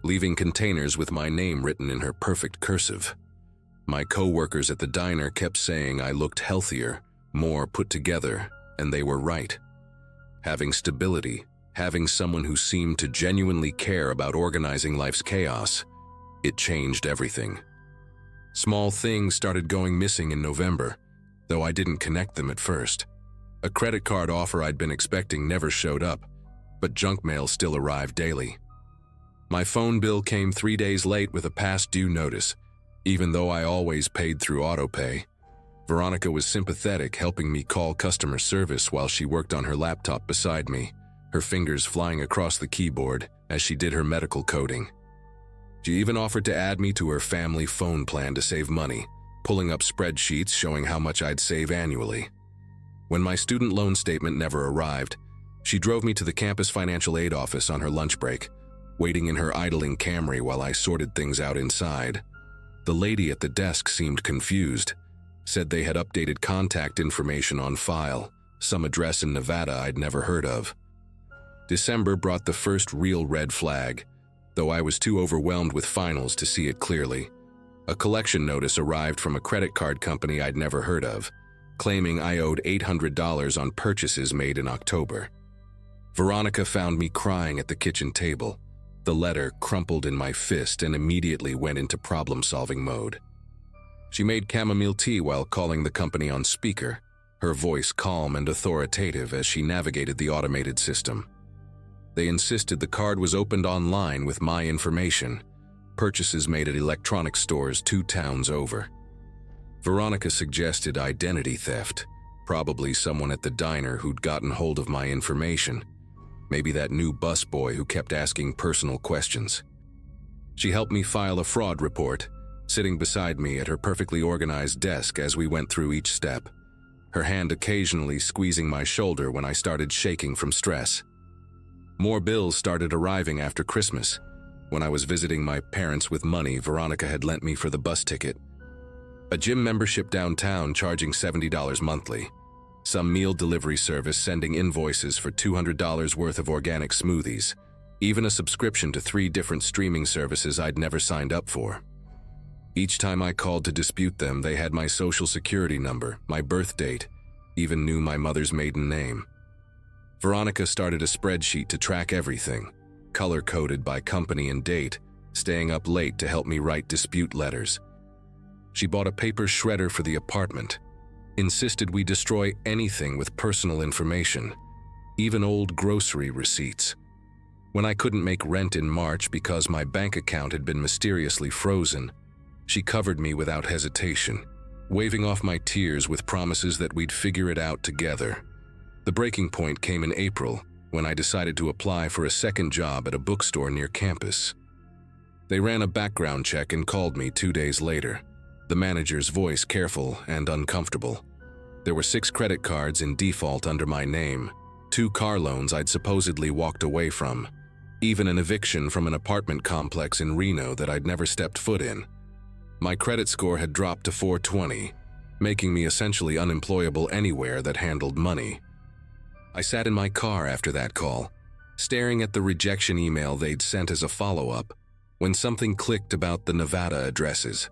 A: leaving containers with my name written in her perfect cursive. My co-workers at the diner kept saying I looked healthier, more put together, and they were right. Having stability, having someone who seemed to genuinely care about organizing life's chaos, it changed everything. Small things started going missing in November, though I didn't connect them at first. A credit card offer I'd been expecting never showed up, but junk mail still arrived daily. My phone bill came 3 days late with a past due notice, even though I always paid through autopay. Veronica was sympathetic, helping me call customer service while she worked on her laptop beside me, her fingers flying across the keyboard as she did her medical coding. She even offered to add me to her family phone plan to save money, pulling up spreadsheets showing how much I'd save annually. When my student loan statement never arrived, she drove me to the campus financial aid office on her lunch break, waiting in her idling Camry while I sorted things out inside. The lady at the desk seemed confused, said they had updated contact information on file, some address in Nevada I'd never heard of. December brought the first real red flag, though I was too overwhelmed with finals to see it clearly. A collection notice arrived from a credit card company I'd never heard of, claiming I owed $800 on purchases made in October. Veronica found me crying at the kitchen table. The letter crumpled in my fist and immediately went into problem-solving mode. She made chamomile tea while calling the company on speaker, her voice calm and authoritative as she navigated the automated system. They insisted the card was opened online with my information, purchases made at electronic stores 2 towns over. Veronica suggested identity theft, probably someone at the diner who'd gotten hold of my information. Maybe that new busboy who kept asking personal questions. She helped me file a fraud report, sitting beside me at her perfectly organized desk as we went through each step, her hand occasionally squeezing my shoulder when I started shaking from stress. More bills started arriving after Christmas, when I was visiting my parents with money Veronica had lent me for the bus ticket. A gym membership downtown charging $70 monthly. Some meal delivery service sending invoices for $200 worth of organic smoothies. Even a subscription to 3 different streaming services I'd never signed up for. Each time I called to dispute them, they had my social security number, my birth date, even knew my mother's maiden name. Veronica started a spreadsheet to track everything, color-coded by company and date, staying up late to help me write dispute letters. She bought a paper shredder for the apartment, insisted we destroy anything with personal information, even old grocery receipts. When I couldn't make rent in March because my bank account had been mysteriously frozen, she covered me without hesitation, waving off my tears with promises that we'd figure it out together. The breaking point came in April, when I decided to apply for a second job at a bookstore near campus. They ran a background check and called me 2 days later, the manager's voice careful and uncomfortable. There were 6 credit cards in default under my name, 2 car loans I'd supposedly walked away from, even an eviction from an apartment complex in Reno that I'd never stepped foot in. My credit score had dropped to 420, making me essentially unemployable anywhere that handled money. I sat in my car after that call, staring at the rejection email they'd sent as a follow-up, when something clicked about the Nevada addresses.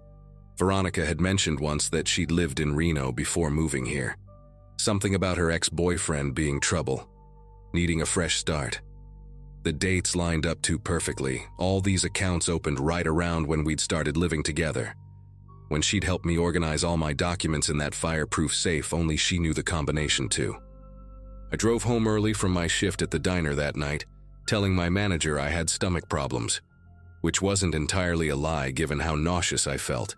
A: Veronica had mentioned once that she'd lived in Reno before moving here. Something about her ex-boyfriend being trouble, needing a fresh start. The dates lined up too perfectly. All these accounts opened right around when we'd started living together. When she'd helped me organize all my documents in that fireproof safe, only she knew the combination too. I drove home early from my shift at the diner that night, telling my manager I had stomach problems, which wasn't entirely a lie given how nauseous I felt.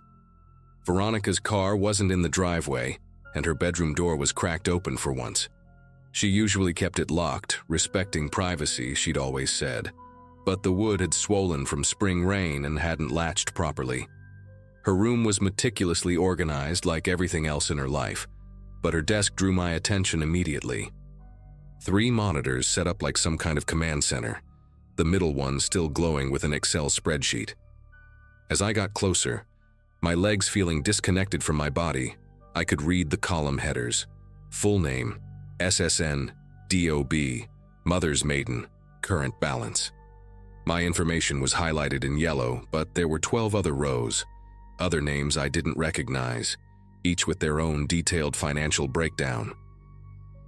A: Veronica's car wasn't in the driveway, and her bedroom door was cracked open for once. She usually kept it locked, respecting privacy, she'd always said, but the wood had swollen from spring rain and hadn't latched properly. Her room was meticulously organized like everything else in her life, but her desk drew my attention immediately. 3 monitors set up like some kind of command center, the middle one still glowing with an Excel spreadsheet. As I got closer, my legs feeling disconnected from my body, I could read the column headers. Full name, SSN, DOB, mother's maiden, current balance. My information was highlighted in yellow, but there were 12 other rows, other names I didn't recognize, each with their own detailed financial breakdown.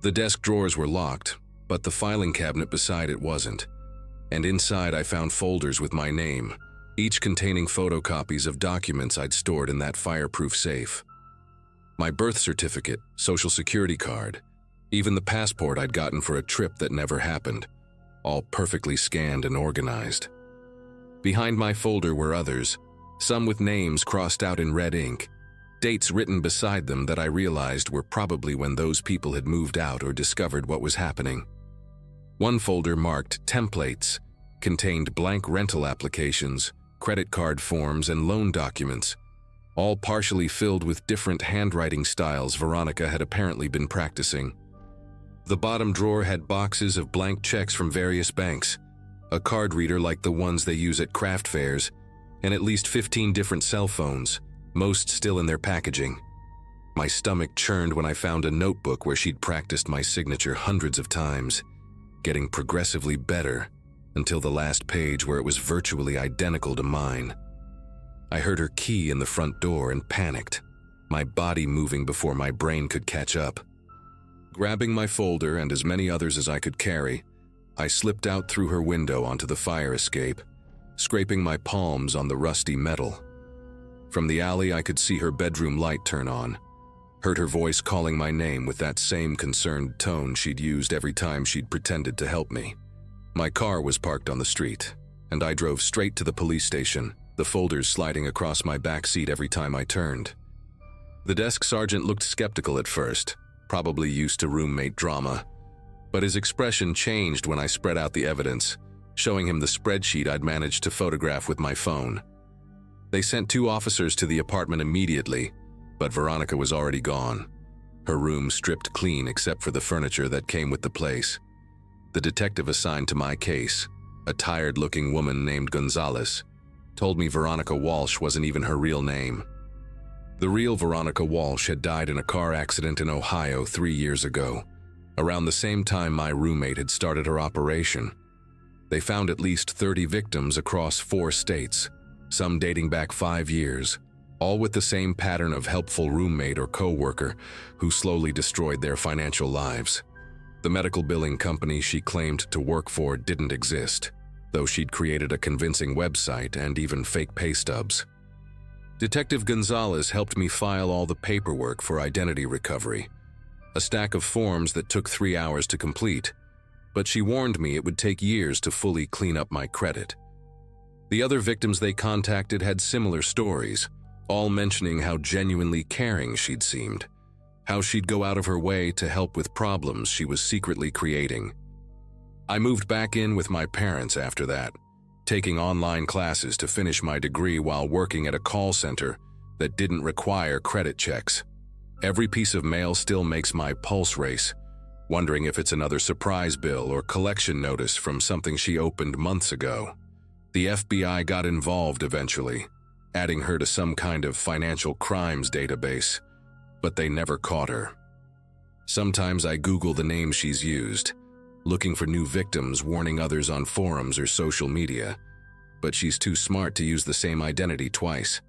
A: The desk drawers were locked, but the filing cabinet beside it wasn't, and inside I found folders with my name, each containing photocopies of documents I'd stored in that fireproof safe. My birth certificate, social security card, even the passport I'd gotten for a trip that never happened, all perfectly scanned and organized. Behind my folder were others, some with names crossed out in red ink, dates written beside them that I realized were probably when those people had moved out or discovered what was happening. One folder marked Templates contained blank rental applications, credit card forms, and loan documents, all partially filled with different handwriting styles Veronica had apparently been practicing. The bottom drawer had boxes of blank checks from various banks, a card reader like the ones they use at craft fairs, and at least 15 different cell phones, most still in their packaging. My stomach churned when I found a notebook where she'd practiced my signature hundreds of times, getting progressively better until the last page where it was virtually identical to mine. I heard her key in the front door and panicked, my body moving before my brain could catch up. Grabbing my folder and as many others as I could carry, I slipped out through her window onto the fire escape, scraping my palms on the rusty metal. From the alley, I could see her bedroom light turn on, heard her voice calling my name with that same concerned tone she'd used every time she'd pretended to help me. My car was parked on the street, and I drove straight to the police station, the folders sliding across my back seat every time I turned. The desk sergeant looked skeptical at first, probably used to roommate drama, but his expression changed when I spread out the evidence, showing him the spreadsheet I'd managed to photograph with my phone. They sent 2 officers to the apartment immediately, but Veronica was already gone, her room stripped clean except for the furniture that came with the place. The detective assigned to my case, a tired-looking woman named Gonzalez, told me Veronica Walsh wasn't even her real name. The real Veronica Walsh had died in a car accident in Ohio 3 years ago, around the same time my roommate had started her operation. They found at least 30 victims across 4 states, some dating back 5 years, all with the same pattern of helpful roommate or co-worker who slowly destroyed their financial lives. The medical billing company she claimed to work for didn't exist, though she'd created a convincing website and even fake pay stubs. Detective Gonzalez helped me file all the paperwork for identity recovery, a stack of forms that took 3 hours to complete, but she warned me it would take years to fully clean up my credit. The other victims they contacted had similar stories, all mentioning how genuinely caring she'd seemed, how she'd go out of her way to help with problems she was secretly creating. I moved back in with my parents after that, taking online classes to finish my degree while working at a call center that didn't require credit checks. Every piece of mail still makes my pulse race, wondering if it's another surprise bill or collection notice from something she opened months ago. The FBI got involved eventually, adding her to some kind of financial crimes database, but they never caught her. Sometimes I Google the names she's used, looking for new victims, warning others on forums or social media, but she's too smart to use the same identity twice.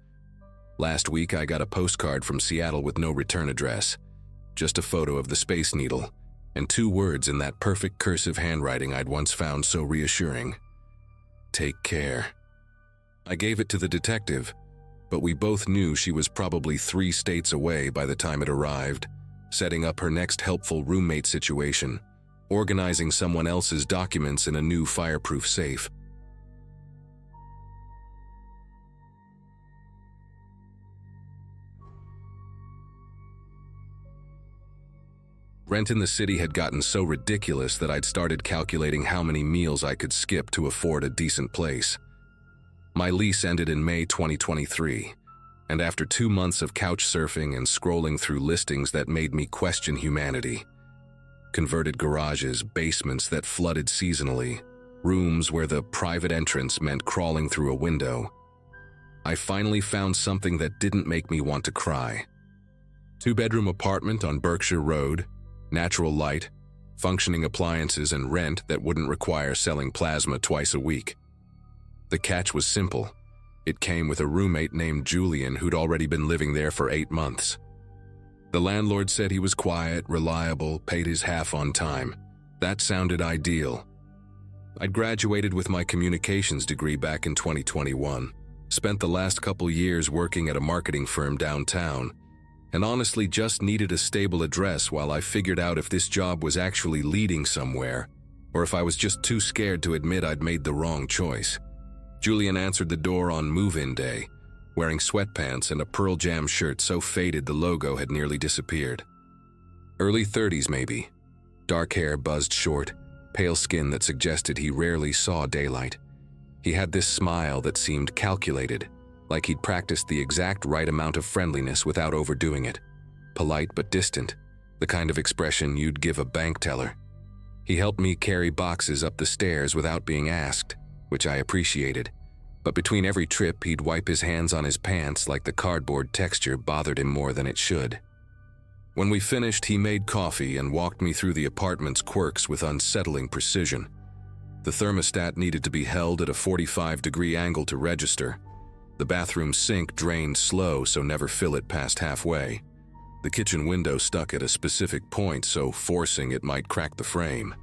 A: Last week I got a postcard from Seattle with no return address, just a photo of the Space Needle, and 2 words in that perfect cursive handwriting I'd once found so reassuring. Take care. I gave it to the detective, but we both knew she was probably 3 states away by the time it arrived, setting up her next helpful roommate situation, organizing someone else's documents in a new fireproof safe. Rent in the city had gotten so ridiculous that I'd started calculating how many meals I could skip to afford a decent place. My lease ended in May 2023, and after 2 months of couch surfing and scrolling through listings that made me question humanity, converted garages, basements that flooded seasonally, rooms where the private entrance meant crawling through a window, I finally found something that didn't make me want to cry. 2-bedroom apartment on Berkshire Road, natural light, functioning appliances, and rent that wouldn't require selling plasma twice a week. The catch was simple. It came with a roommate named Julian who'd already been living there for 8 months. The landlord said he was quiet, reliable, paid his half on time. That sounded ideal. I'd graduated with my communications degree back in 2021, spent the last couple years working at a marketing firm downtown, and honestly just needed a stable address while I figured out if this job was actually leading somewhere, or if I was just too scared to admit I'd made the wrong choice. Julian answered the door on move-in day, wearing sweatpants and a Pearl Jam shirt so faded the logo had nearly disappeared. Early 30s maybe. Dark hair buzzed short, pale skin that suggested he rarely saw daylight. He had this smile that seemed calculated, like he'd practiced the exact right amount of friendliness without overdoing it. Polite but distant, the kind of expression you'd give a bank teller. He helped me carry boxes up the stairs without being asked, which I appreciated, but between every trip he'd wipe his hands on his pants like the cardboard texture bothered him more than it should. When we finished, he made coffee and walked me through the apartment's quirks with unsettling precision. The thermostat needed to be held at a 45-degree angle to register. The bathroom sink drained slow, so never fill it past halfway. The kitchen window stuck at a specific point, so forcing it might crack the frame.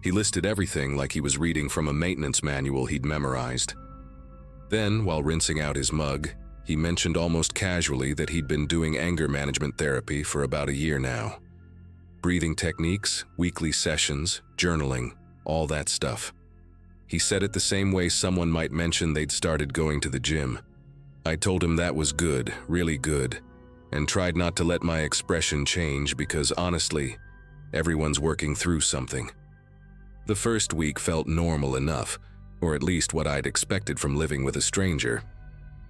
A: He listed everything like he was reading from a maintenance manual he'd memorized. Then, while rinsing out his mug, he mentioned almost casually that he'd been doing anger management therapy for about a year now. Breathing techniques, weekly sessions, journaling, all that stuff. He said it the same way someone might mention they'd started going to the gym. I told him that was good, really good, and tried not to let my expression change because honestly, everyone's working through something. The first week felt normal enough, or at least what I'd expected from living with a stranger.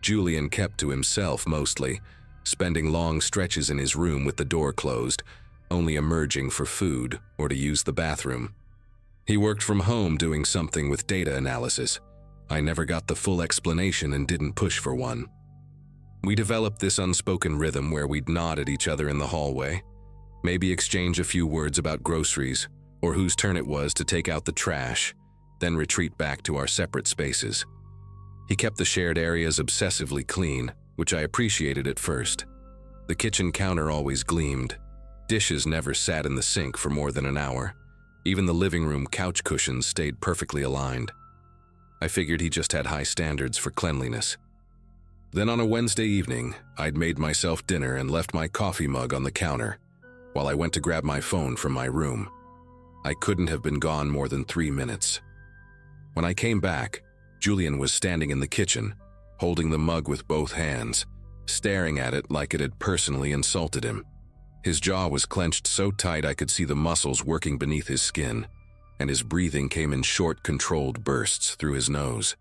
A: Julian kept to himself mostly, spending long stretches in his room with the door closed, only emerging for food or to use the bathroom. He worked from home doing something with data analysis. I never got the full explanation and didn't push for one. We developed this unspoken rhythm where we'd nod at each other in the hallway, maybe exchange a few words about groceries or whose turn it was to take out the trash, then retreat back to our separate spaces. He kept the shared areas obsessively clean, which I appreciated at first. The kitchen counter always gleamed. Dishes never sat in the sink for more than an hour. Even the living room couch cushions stayed perfectly aligned. I figured he just had high standards for cleanliness. Then on a Wednesday evening, I'd made myself dinner and left my coffee mug on the counter while I went to grab my phone from my room. I couldn't have been gone more than 3 minutes. When I came back, Julian was standing in the kitchen, holding the mug with both hands, staring at it like it had personally insulted him. His jaw was clenched so tight I could see the muscles working beneath his skin, and his breathing came in short, controlled bursts through his nose.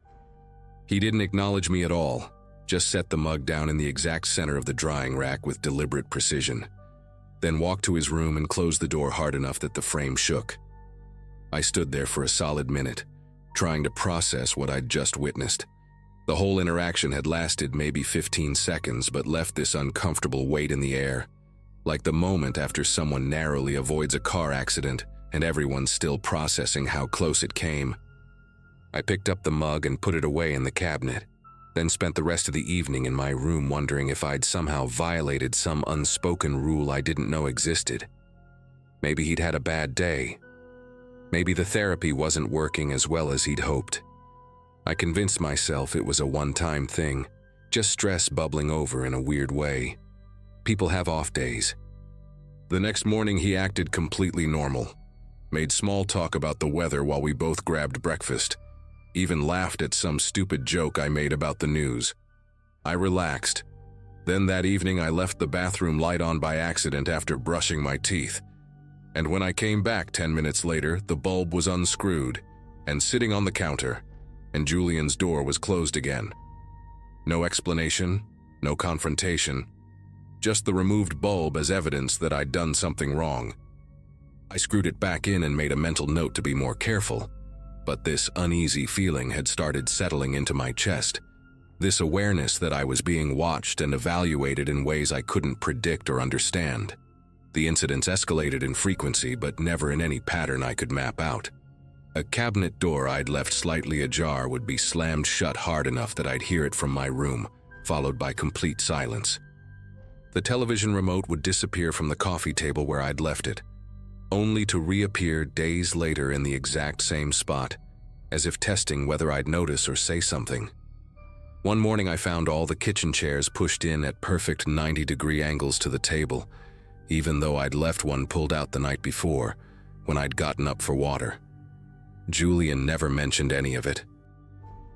A: He didn't acknowledge me at all, just set the mug down in the exact center of the drying rack with deliberate precision, then walked to his room and closed the door hard enough that the frame shook. I stood there for a solid minute, trying to process what I'd just witnessed. The whole interaction had lasted maybe 15 seconds but left this uncomfortable weight in the air, like the moment after someone narrowly avoids a car accident and everyone's still processing how close it came. I picked up the mug and put it away in the cabinet, then spent the rest of the evening in my room wondering if I'd somehow violated some unspoken rule I didn't know existed. Maybe he'd had a bad day. Maybe the therapy wasn't working as well as he'd hoped. I convinced myself it was a one-time thing, just stress bubbling over in a weird way. People have off days. The next morning he acted completely normal, made small talk about the weather while we both grabbed breakfast, even laughed at some stupid joke I made about the news. I relaxed. Then that evening I left the bathroom light on by accident after brushing my teeth. And when I came back 10 minutes later, the bulb was unscrewed and sitting on the counter, and Julian's door was closed again. No explanation, no confrontation, just the removed bulb as evidence that I'd done something wrong. I screwed it back in and made a mental note to be more careful, but this uneasy feeling had started settling into my chest, this awareness that I was being watched and evaluated in ways I couldn't predict or understand. The incidents escalated in frequency, but never in any pattern I could map out. A cabinet door I'd left slightly ajar would be slammed shut hard enough that I'd hear it from my room, followed by complete silence. The television remote would disappear from the coffee table where I'd left it, only to reappear days later in the exact same spot, as if testing whether I'd notice or say something. One morning I found all the kitchen chairs pushed in at perfect 90-degree angles to the table, even though I'd left one pulled out the night before, when I'd gotten up for water. Julian never mentioned any of it.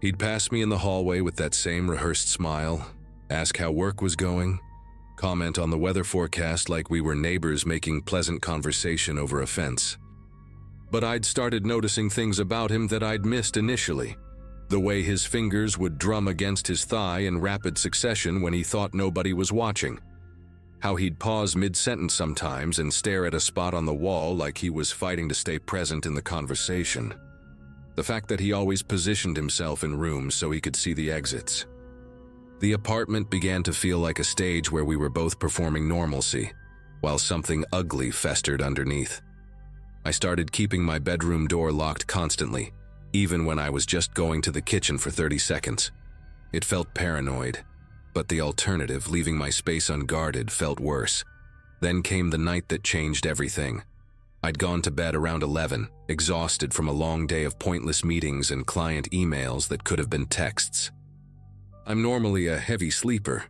A: He'd pass me in the hallway with that same rehearsed smile, ask how work was going, comment on the weather forecast like we were neighbors making pleasant conversation over a fence. But I'd started noticing things about him that I'd missed initially. The way his fingers would drum against his thigh in rapid succession when he thought nobody was watching. How he'd pause mid-sentence sometimes and stare at a spot on the wall like he was fighting to stay present in the conversation. The fact that he always positioned himself in rooms so he could see the exits. The apartment began to feel like a stage where we were both performing normalcy, while something ugly festered underneath. I started keeping my bedroom door locked constantly, even when I was just going to the kitchen for 30 seconds. It felt paranoid. But the alternative, leaving my space unguarded, felt worse. Then came the night that changed everything. I'd gone to bed around 11, exhausted from a long day of pointless meetings and client emails that could have been texts. I'm normally a heavy sleeper,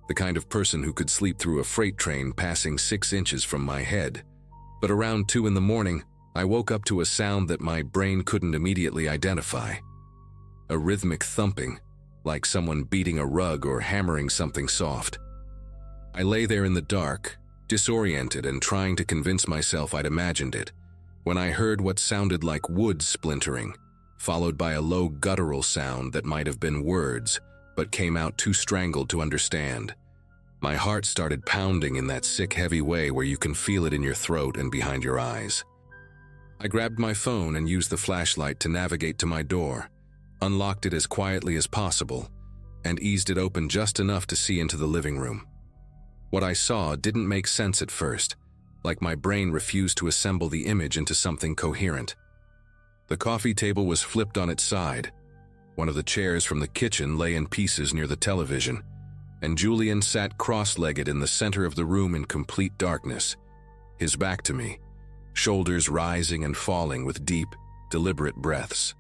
A: the kind of person who could sleep through a freight train passing 6 inches from my head. But around 2 in the morning, I woke up to a sound that my brain couldn't immediately identify. A rhythmic thumping, like someone beating a rug or hammering something soft. I lay there in the dark, disoriented and trying to convince myself I'd imagined it, when I heard what sounded like wood splintering, followed by a low guttural sound that might have been words, but came out too strangled to understand. My heart started pounding in that sick, heavy way where you can feel it in your throat and behind your eyes. I grabbed my phone and used the flashlight to navigate to my door, unlocked it as quietly as possible, and eased it open just enough to see into the living room. What I saw didn't make sense at first, like my brain refused to assemble the image into something coherent. The coffee table was flipped on its side. One of the chairs from the kitchen lay in pieces near the television, and Julian sat cross-legged in the center of the room in complete darkness, his back to me, shoulders rising and falling with deep, deliberate breaths.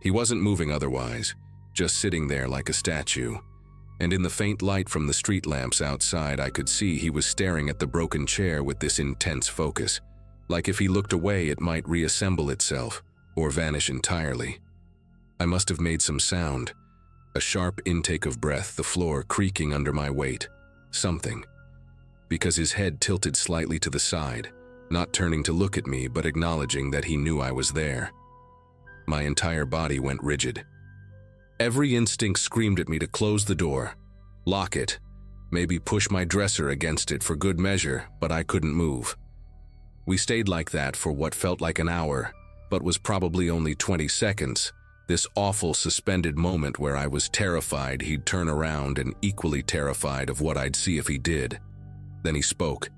A: He wasn't moving otherwise, just sitting there like a statue, and in the faint light from the street lamps outside I could see he was staring at the broken chair with this intense focus, like if he looked away it might reassemble itself or vanish entirely. I must have made some sound, a sharp intake of breath, the floor creaking under my weight, something, because his head tilted slightly to the side, not turning to look at me but acknowledging that he knew I was there. My entire body went rigid. Every instinct screamed at me to close the door, lock it, maybe push my dresser against it for good measure, but I couldn't move. We stayed like that for what felt like an hour, but was probably only 20 seconds, this awful suspended moment where I was terrified he'd turn around and equally terrified of what I'd see if he did. Then he spoke,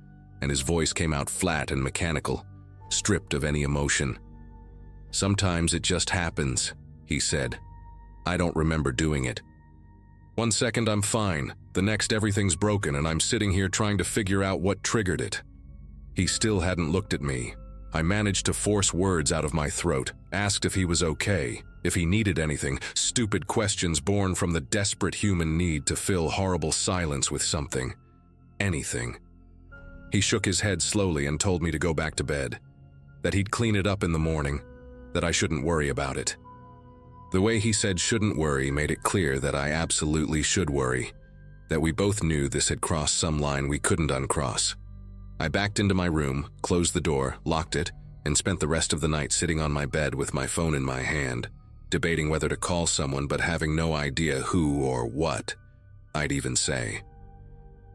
A: and his voice came out flat and mechanical, stripped of any emotion. "Sometimes it just happens," he said. "I don't remember doing it. One second I'm fine, the next everything's broken and I'm sitting here trying to figure out what triggered it." He still hadn't looked at me. I managed to force words out of my throat, asked if he was okay, if he needed anything, stupid questions born from the desperate human need to fill horrible silence with something. Anything. He shook his head slowly and told me to go back to bed, that he'd clean it up in the morning, that I shouldn't worry about it. The way he said shouldn't worry made it clear that I absolutely should worry, that we both knew this had crossed some line we couldn't uncross. I backed into my room, closed the door, locked it, and spent the rest of the night sitting on my bed with my phone in my hand, debating whether to call someone but having no idea who or what I'd even say.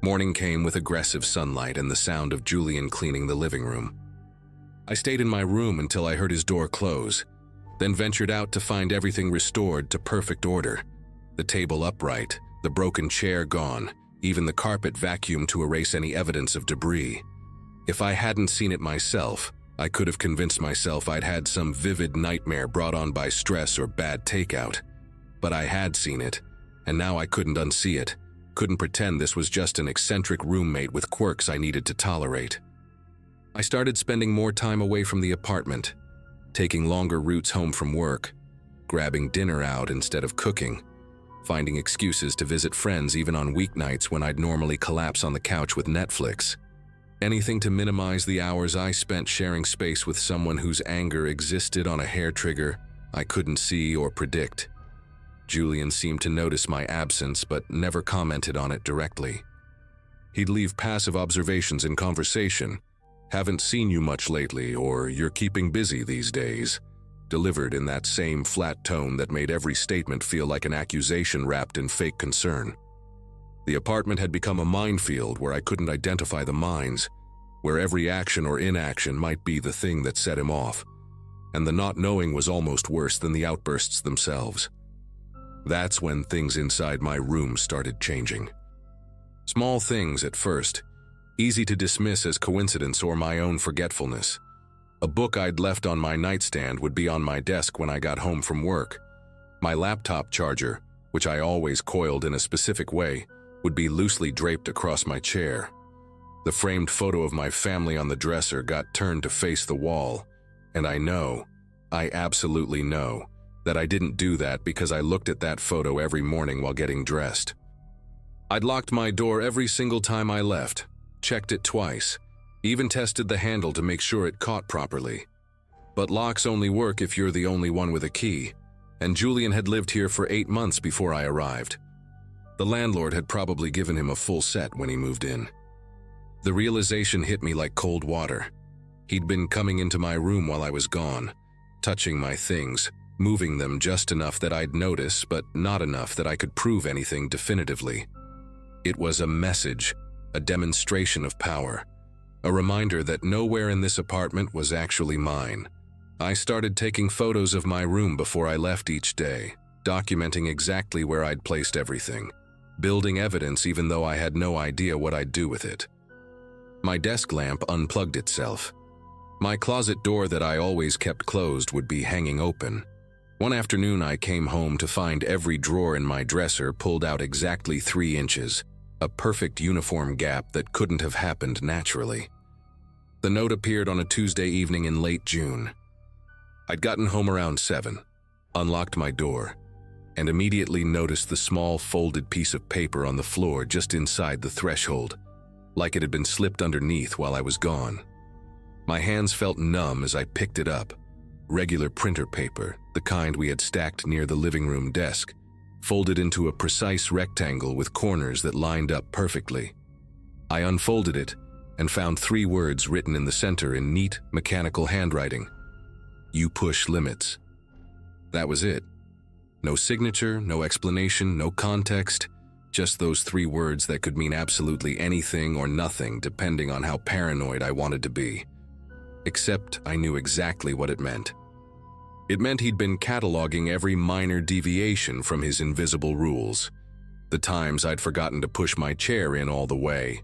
A: Morning came with aggressive sunlight and the sound of Julian cleaning the living room. I stayed in my room until I heard his door close, then ventured out to find everything restored to perfect order. The table upright, the broken chair gone, even the carpet vacuumed to erase any evidence of debris. If I hadn't seen it myself, I could have convinced myself I'd had some vivid nightmare brought on by stress or bad takeout. But I had seen it, and now I couldn't unsee it, couldn't pretend this was just an eccentric roommate with quirks I needed to tolerate. I started spending more time away from the apartment, taking longer routes home from work, grabbing dinner out instead of cooking, finding excuses to visit friends even on weeknights when I'd normally collapse on the couch with Netflix. Anything to minimize the hours I spent sharing space with someone whose anger existed on a hair trigger I couldn't see or predict. Julian seemed to notice my absence but never commented on it directly. He'd leave passive observations in conversation. "Haven't seen you much lately," or "You're keeping busy these days," delivered in that same flat tone that made every statement feel like an accusation wrapped in fake concern. The apartment had become a minefield where I couldn't identify the mines, where every action or inaction might be the thing that set him off, and the not knowing was almost worse than the outbursts themselves. That's when things inside my room started changing. Small things at first, easy to dismiss as coincidence or my own forgetfulness. A book I'd left on my nightstand would be on my desk when I got home from work. My laptop charger, which I always coiled in a specific way, would be loosely draped across my chair. The framed photo of my family on the dresser got turned to face the wall, and I absolutely know, that I didn't do that because I looked at that photo every morning while getting dressed. I'd locked my door every single time I left, checked it twice, even tested the handle to make sure it caught properly. But locks only work if you're the only one with a key, and Julian had lived here for 8 months before I arrived. The landlord had probably given him a full set when he moved in. The realization hit me like cold water. He'd been coming into my room while I was gone, touching my things, moving them just enough that I'd notice, but not enough that I could prove anything definitively. It was a message, a demonstration of power, A reminder that nowhere in this apartment was actually mine. I started taking photos of my room before I left each day, documenting exactly where I'd placed everything, building evidence even though I had no idea what I'd do with it. My desk lamp unplugged itself. My closet door that I always kept closed would be hanging open. One afternoon I came home to find every drawer in my dresser pulled out exactly 3 inches, a perfect uniform gap that couldn't have happened naturally. The note appeared on a Tuesday evening in late June. I'd gotten home around 7, unlocked my door, and immediately noticed the small folded piece of paper on the floor just inside the threshold, like it had been slipped underneath while I was gone. My hands felt numb as I picked it up. Regular printer paper, the kind we had stacked near the living room desk, folded into a precise rectangle with corners that lined up perfectly. I unfolded it and found 3 words written in the center in neat, mechanical handwriting. "You push limits." That was it. No signature, no explanation, no context, just those 3 words that could mean absolutely anything or nothing depending on how paranoid I wanted to be. Except I knew exactly what it meant. It meant he'd been cataloging every minor deviation from his invisible rules. The times I'd forgotten to push my chair in all the way.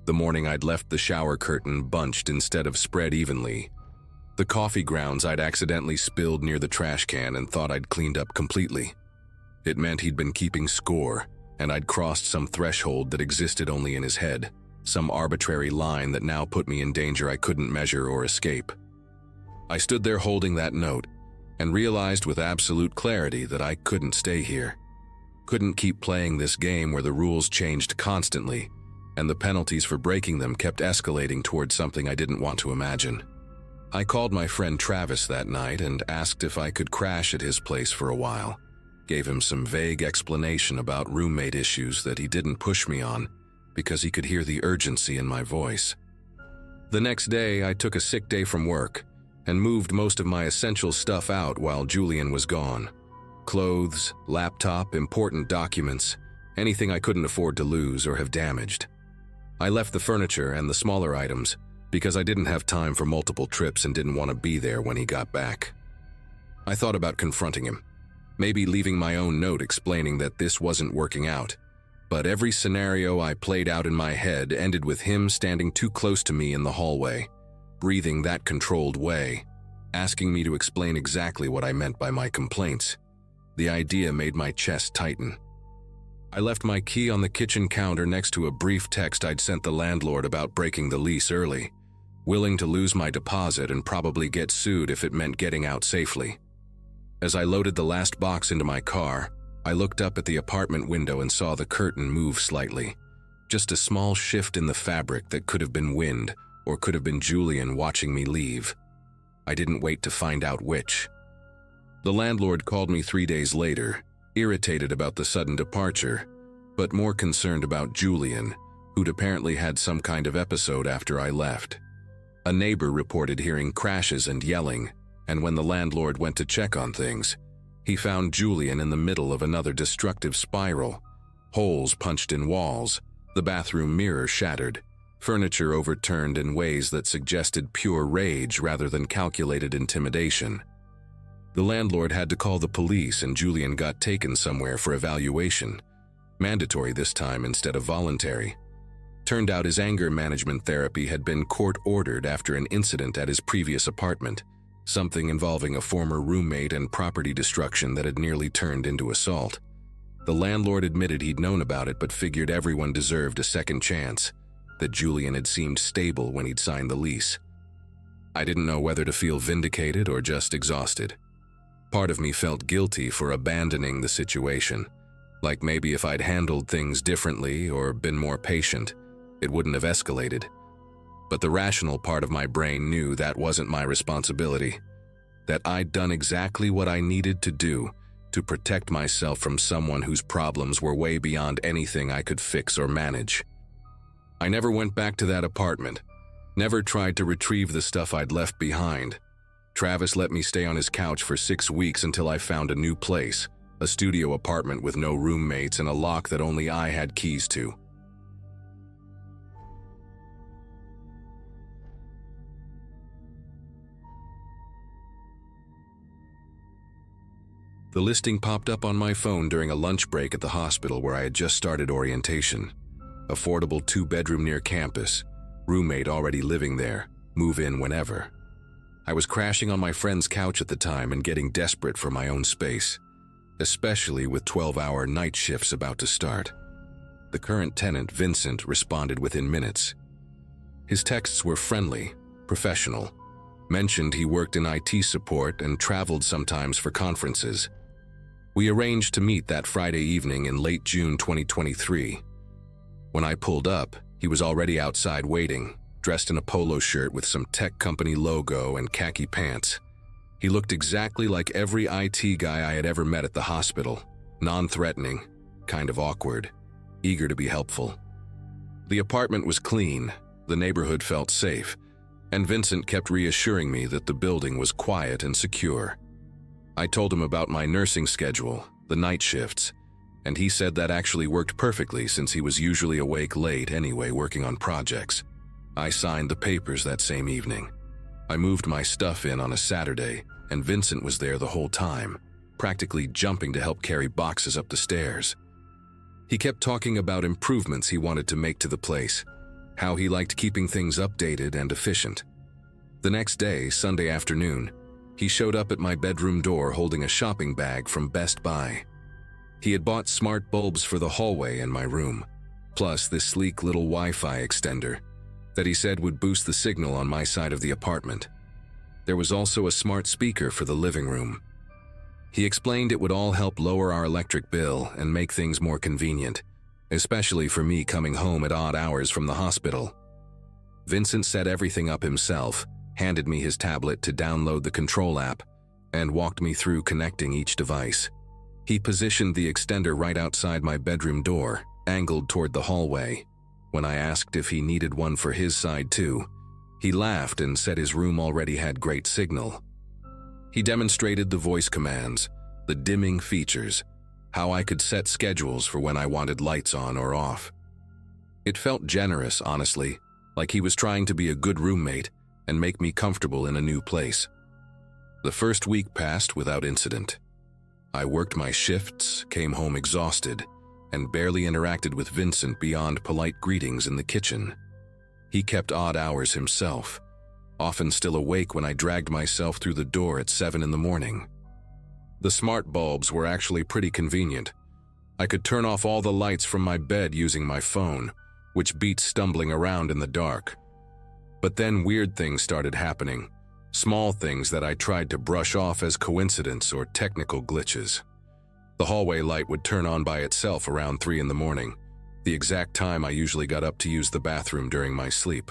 A: The morning I'd left the shower curtain bunched instead of spread evenly. The coffee grounds I'd accidentally spilled near the trash can and thought I'd cleaned up completely. It meant he'd been keeping score, and I'd crossed some threshold that existed only in his head, some arbitrary line that now put me in danger I couldn't measure or escape. I stood there holding that note, and realized with absolute clarity that I couldn't stay here. Couldn't keep playing this game where the rules changed constantly, and the penalties for breaking them kept escalating towards something I didn't want to imagine. I called my friend Travis that night and asked if I could crash at his place for a while. Gave him some vague explanation about roommate issues that he didn't push me on because he could hear the urgency in my voice. The next day, I took a sick day from work and moved most of my essential stuff out while Julian was gone. Clothes, laptop, important documents, anything I couldn't afford to lose or have damaged. I left the furniture and the smaller items because I didn't have time for multiple trips and didn't want to be there when he got back. I thought about confronting him, maybe leaving my own note explaining that this wasn't working out, but every scenario I played out in my head ended with him standing too close to me in the hallway, breathing that controlled way, asking me to explain exactly what I meant by my complaints. The idea made my chest tighten. I left my key on the kitchen counter next to a brief text I'd sent the landlord about breaking the lease early, willing to lose my deposit and probably get sued if it meant getting out safely. As I loaded the last box into my car, I looked up at the apartment window and saw the curtain move slightly. Just a small shift in the fabric that could have been wind or could have been Julian watching me leave. I didn't wait to find out which. The landlord called me 3 days later, irritated about the sudden departure, but more concerned about Julian, who'd apparently had some kind of episode after I left. A neighbor reported hearing crashes and yelling, and when the landlord went to check on things, he found Julian in the middle of another destructive spiral. Holes punched in walls, the bathroom mirror shattered, furniture overturned in ways that suggested pure rage rather than calculated intimidation. The landlord had to call the police and Julian got taken somewhere for evaluation, mandatory this time instead of voluntary. Turned out his anger management therapy had been court-ordered after an incident at his previous apartment, something involving a former roommate and property destruction that had nearly turned into assault. The landlord admitted he'd known about it but figured everyone deserved a second chance, that Julian had seemed stable when he'd signed the lease. I didn't know whether to feel vindicated or just exhausted. Part of me felt guilty for abandoning the situation, like maybe if I'd handled things differently or been more patient, it wouldn't have escalated. But the rational part of my brain knew that wasn't my responsibility, that I'd done exactly what I needed to do to protect myself from someone whose problems were way beyond anything I could fix or manage. I never went back to that apartment, never tried to retrieve the stuff I'd left behind. Travis let me stay on his couch for 6 weeks until I found a new place, a studio apartment with no roommates and a lock that only I had keys to. The listing popped up on my phone during a lunch break at the hospital where I had just started orientation. Affordable 2-bedroom near campus, roommate already living there, move in whenever. I was crashing on my friend's couch at the time and getting desperate for my own space, especially with 12-hour night shifts about to start. The current tenant, Vincent, responded within minutes. His texts were friendly, professional, mentioned he worked in IT support and traveled sometimes for conferences. We arranged to meet that Friday evening in late June 2023. When I pulled up, he was already outside waiting, dressed in a polo shirt with some tech company logo and khaki pants. He looked exactly like every IT guy I had ever met at the hospital, non-threatening, kind of awkward, eager to be helpful. The apartment was clean, the neighborhood felt safe, and Vincent kept reassuring me that the building was quiet and secure. I told him about my nursing schedule, the night shifts, and he said that actually worked perfectly since he was usually awake late anyway working on projects. I signed the papers that same evening. I moved my stuff in on a Saturday, and Vincent was there the whole time, practically jumping to help carry boxes up the stairs. He kept talking about improvements he wanted to make to the place, how he liked keeping things updated and efficient. The next day, Sunday afternoon, he showed up at my bedroom door holding a shopping bag from Best Buy. He had bought smart bulbs for the hallway in my room, plus this sleek little Wi-Fi extender that he said would boost the signal on my side of the apartment. There was also a smart speaker for the living room. He explained it would all help lower our electric bill and make things more convenient, especially for me coming home at odd hours from the hospital. Vincent set everything up himself, handed me his tablet to download the control app, and walked me through connecting each device. He positioned the extender right outside my bedroom door, angled toward the hallway. When I asked if he needed one for his side too, he laughed and said his room already had great signal. He demonstrated the voice commands, the dimming features, how I could set schedules for when I wanted lights on or off. It felt generous, honestly, like he was trying to be a good roommate and make me comfortable in a new place. The first week passed without incident. I worked my shifts, came home exhausted, and barely interacted with Vincent beyond polite greetings in the kitchen. He kept odd hours himself, often still awake when I dragged myself through the door at 7 in the morning. The smart bulbs were actually pretty convenient. I could turn off all the lights from my bed using my phone, which beat stumbling around in the dark. But then weird things started happening, small things that I tried to brush off as coincidence or technical glitches. The hallway light would turn on by itself around 3 in the morning, the exact time I usually got up to use the bathroom during my sleep.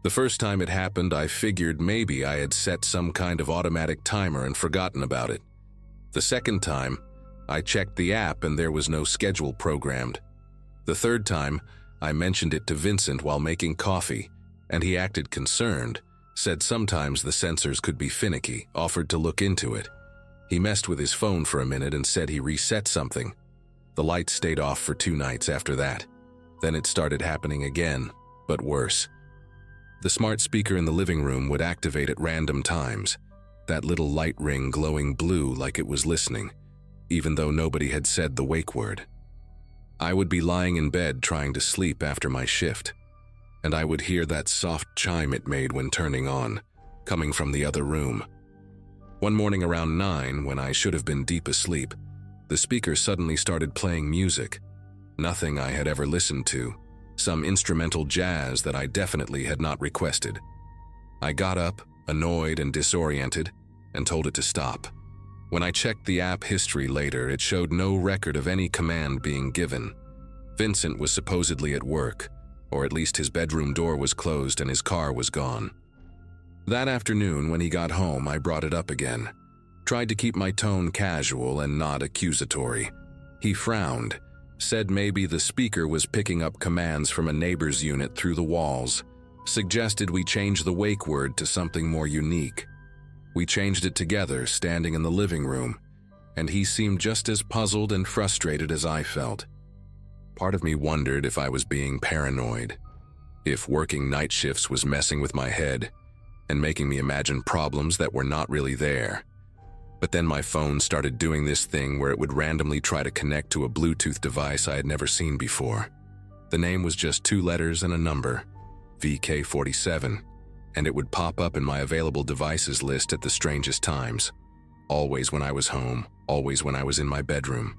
A: The first time it happened, I figured maybe I had set some kind of automatic timer and forgotten about it. The second time, I checked the app and there was no schedule programmed. The third time, I mentioned it to Vincent while making coffee, and he acted concerned, said sometimes the sensors could be finicky, offered to look into it. He messed with his phone for a minute and said he reset something. The lights stayed off for 2 nights after that. Then it started happening again, but worse. The smart speaker in the living room would activate at random times, that little light ring glowing blue like it was listening, even though nobody had said the wake word. I would be lying in bed trying to sleep after my shift, and I would hear that soft chime it made when turning on, coming from the other room. One morning around 9, when I should have been deep asleep, the speaker suddenly started playing music. Nothing I had ever listened to, some instrumental jazz that I definitely had not requested. I got up, annoyed and disoriented, and told it to stop. When I checked the app history later, it showed no record of any command being given. Vincent was supposedly at work, or at least his bedroom door was closed and his car was gone. That afternoon, when he got home, I brought it up again. Tried to keep my tone casual and not accusatory. He frowned, said maybe the speaker was picking up commands from a neighbor's unit through the walls, suggested we change the wake word to something more unique. We changed it together, standing in the living room, and he seemed just as puzzled and frustrated as I felt. Part of me wondered if I was being paranoid, if working night shifts was messing with my head and making me imagine problems that were not really there. But then my phone started doing this thing where it would randomly try to connect to a Bluetooth device I had never seen before. The name was just 2 letters and a number, VK47, and it would pop up in my available devices list at the strangest times. Always when I was home, always when I was in my bedroom.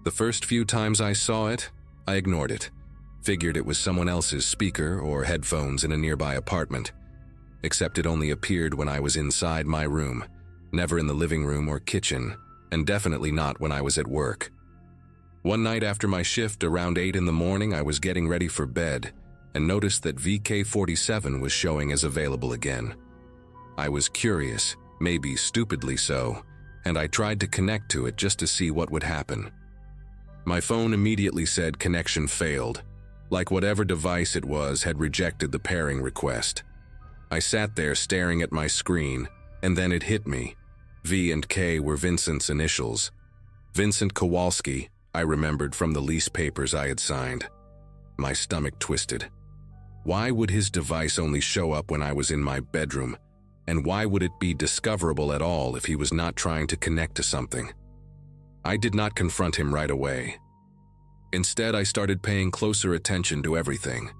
A: The first few times I saw it, I ignored it. Figured it was someone else's speaker or headphones in a nearby apartment. Except it only appeared when I was inside my room, never in the living room or kitchen, and definitely not when I was at work. One night after my shift around 8 in the morning, I was getting ready for bed and noticed that VK47 was showing as available again. I was curious, maybe stupidly so, and I tried to connect to it just to see what would happen. My phone immediately said connection failed, like whatever device it was had rejected the pairing request. I sat there staring at my screen, and then it hit me. V and K were Vincent's initials. Vincent Kowalski, I remembered from the lease papers I had signed. My stomach twisted. Why would his device only show up when I was in my bedroom? And why would it be discoverable at all if he was not trying to connect to something? I did not confront him right away. Instead, I started paying closer attention to everything.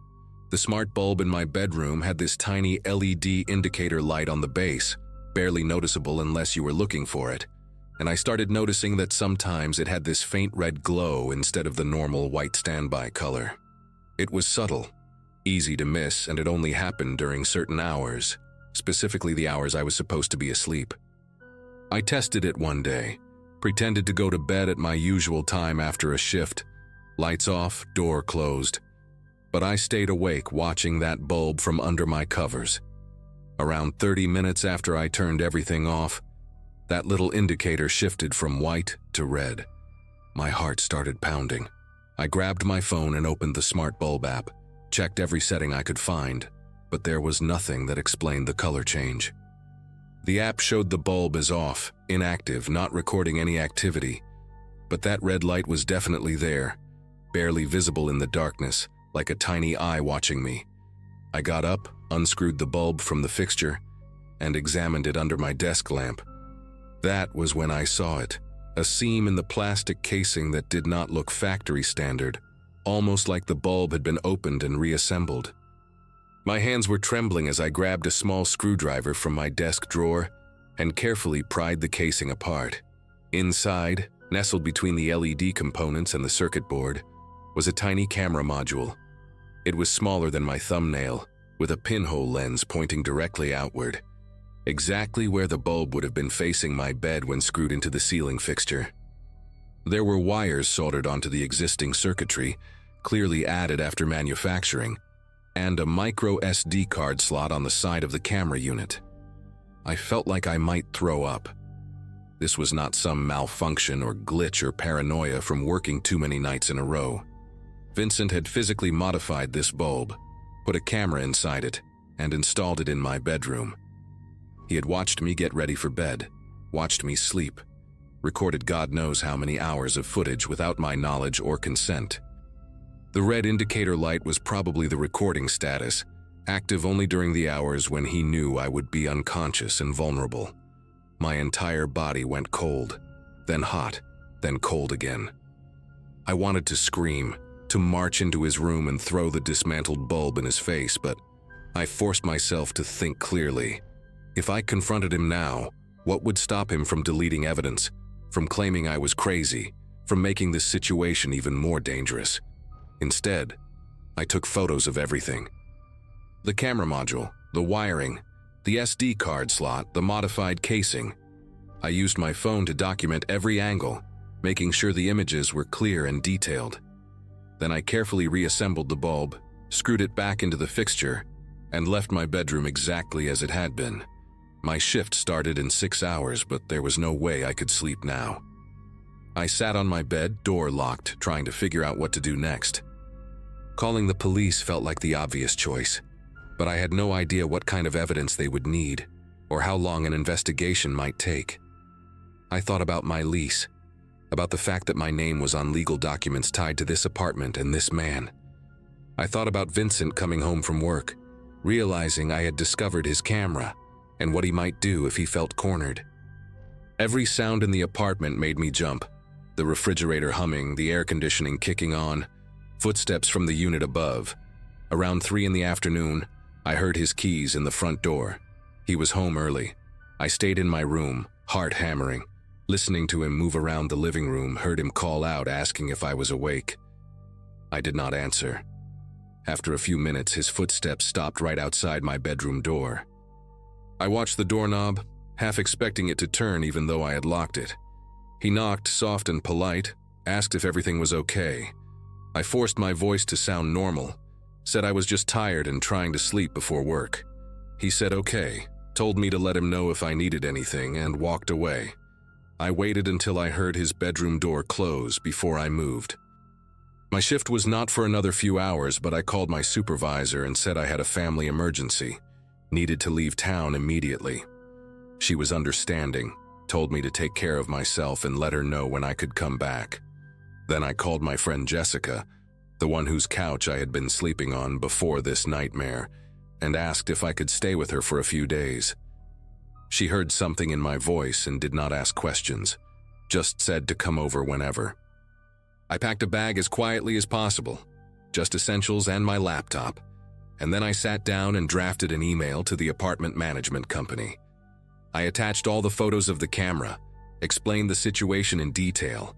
A: The smart bulb in my bedroom had this tiny LED indicator light on the base, barely noticeable unless you were looking for it, and I started noticing that sometimes it had this faint red glow instead of the normal white standby color. It was subtle, easy to miss, and it only happened during certain hours, specifically the hours I was supposed to be asleep. I tested it one day, pretended to go to bed at my usual time after a shift, lights off, door closed. But I stayed awake watching that bulb from under my covers. Around 30 minutes after I turned everything off, that little indicator shifted from white to red. My heart started pounding. I grabbed my phone and opened the smart bulb app, checked every setting I could find, but there was nothing that explained the color change. The app showed the bulb as off, inactive, not recording any activity, but that red light was definitely there, barely visible in the darkness, like a tiny eye watching me. I got up, unscrewed the bulb from the fixture, and examined it under my desk lamp. That was when I saw it, a seam in the plastic casing that did not look factory standard, almost like the bulb had been opened and reassembled. My hands were trembling as I grabbed a small screwdriver from my desk drawer and carefully pried the casing apart. Inside, nestled between the LED components and the circuit board, was a tiny camera module. It was smaller than my thumbnail, with a pinhole lens pointing directly outward, exactly where the bulb would have been facing my bed when screwed into the ceiling fixture. There were wires soldered onto the existing circuitry, clearly added after manufacturing, and a micro SD card slot on the side of the camera unit. I felt like I might throw up. This was not some malfunction or glitch or paranoia from working too many nights in a row. Vincent had physically modified this bulb, put a camera inside it, and installed it in my bedroom. He had watched me get ready for bed, watched me sleep, recorded God knows how many hours of footage without my knowledge or consent. The red indicator light was probably the recording status, active only during the hours when he knew I would be unconscious and vulnerable. My entire body went cold, then hot, then cold again. I wanted to scream, to march into his room and throw the dismantled bulb in his face, but I forced myself to think clearly. If I confronted him now, what would stop him from deleting evidence, from claiming I was crazy, from making this situation even more dangerous? Instead, I took photos of everything. The camera module, the wiring, the SD card slot, the modified casing. I used my phone to document every angle, making sure the images were clear and detailed. Then I carefully reassembled the bulb, screwed it back into the fixture, and left my bedroom exactly as it had been. My shift started in 6 hours, but there was no way I could sleep now. I sat on my bed, door locked, trying to figure out what to do next. Calling the police felt like the obvious choice, but I had no idea what kind of evidence they would need, or how long an investigation might take. I thought about my lease, about the fact that my name was on legal documents tied to this apartment and this man. I thought about Vincent coming home from work, realizing I had discovered his camera, and what he might do if he felt cornered. Every sound in the apartment made me jump. The refrigerator humming, the air conditioning kicking on, footsteps from the unit above. Around 3 in the afternoon, I heard his keys in the front door. He was home early. I stayed in my room, heart hammering, listening to him move around the living room, heard him call out asking if I was awake. I did not answer. After a few minutes, his footsteps stopped right outside my bedroom door. I watched the doorknob, half expecting it to turn even though I had locked it. He knocked, soft and polite, asked if everything was okay. I forced my voice to sound normal, said I was just tired and trying to sleep before work. He said okay, told me to let him know if I needed anything, and walked away. I waited until I heard his bedroom door close before I moved. My shift was not for another few hours, but I called my supervisor and said I had a family emergency, needed to leave town immediately. She was understanding, told me to take care of myself and let her know when I could come back. Then I called my friend Jessica, the one whose couch I had been sleeping on before this nightmare, and asked if I could stay with her for a few days. She heard something in my voice and did not ask questions, just said to come over whenever. I packed a bag as quietly as possible, just essentials and my laptop, and then I sat down and drafted an email to the apartment management company. I attached all the photos of the camera, explained the situation in detail,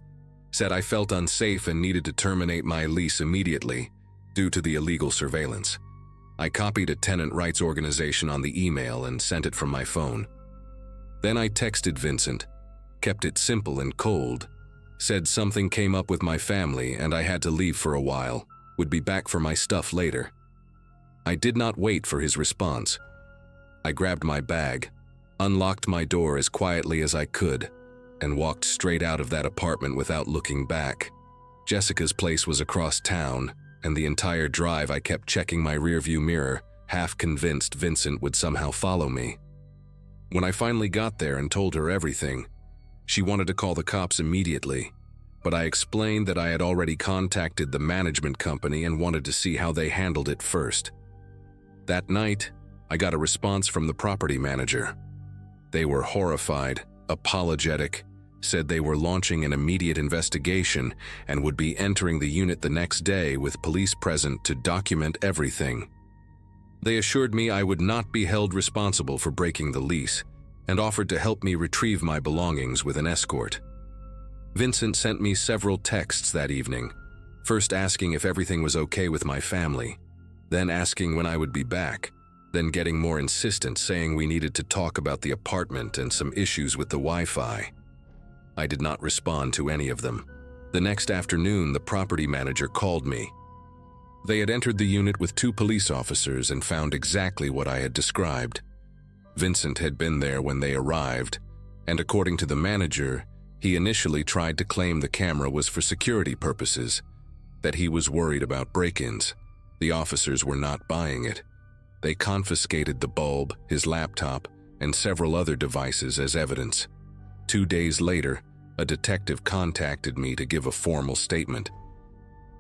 A: said I felt unsafe and needed to terminate my lease immediately due to the illegal surveillance. I copied a tenant rights organization on the email and sent it from my phone. Then I texted Vincent, kept it simple and cold, said something came up with my family and I had to leave for a while, would be back for my stuff later. I did not wait for his response. I grabbed my bag, unlocked my door as quietly as I could, and walked straight out of that apartment without looking back. Jessica's place was across town, and the entire drive I kept checking my rearview mirror, half convinced Vincent would somehow follow me. When I finally got there and told her everything, she wanted to call the cops immediately, but I explained that I had already contacted the management company and wanted to see how they handled it first. That night, I got a response from the property manager. They were horrified, apologetic, said they were launching an immediate investigation and would be entering the unit the next day with police present to document everything. They assured me I would not be held responsible for breaking the lease and offered to help me retrieve my belongings with an escort. Vincent sent me several texts that evening, first asking if everything was okay with my family, then asking when I would be back, then getting more insistent, saying we needed to talk about the apartment and some issues with the Wi-Fi. I did not respond to any of them. The next afternoon, the property manager called me. They had entered the unit with 2 police officers and found exactly what I had described. Vincent had been there when they arrived, and according to the manager, he initially tried to claim the camera was for security purposes, that he was worried about break-ins. The officers were not buying it. They confiscated the bulb, his laptop, and several other devices as evidence. 2 days later, a detective contacted me to give a formal statement.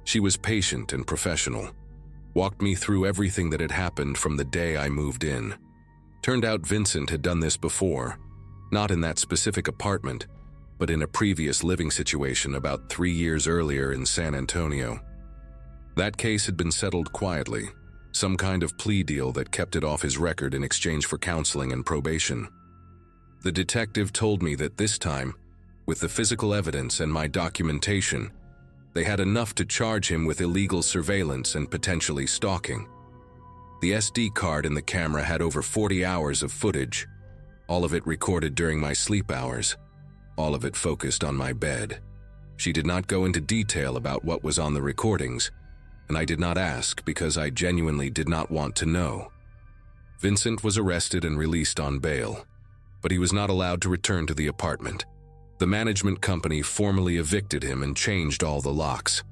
A: She was patient and professional, walked me through everything that had happened from the day I moved in. Turned out Vincent had done this before, not in that specific apartment, but in a previous living situation about 3 years earlier in San Antonio. That case had been settled quietly, some kind of plea deal that kept it off his record in exchange for counseling and probation. The detective told me that this time, with the physical evidence and my documentation, they had enough to charge him with illegal surveillance and potentially stalking. The SD card in the camera had over 40 hours of footage, all of it recorded during my sleep hours, all of it focused on my bed. She did not go into detail about what was on the recordings, and I did not ask because I genuinely did not want to know. Vincent was arrested and released on bail, but he was not allowed to return to the apartment. The management company formally evicted him and changed all the locks.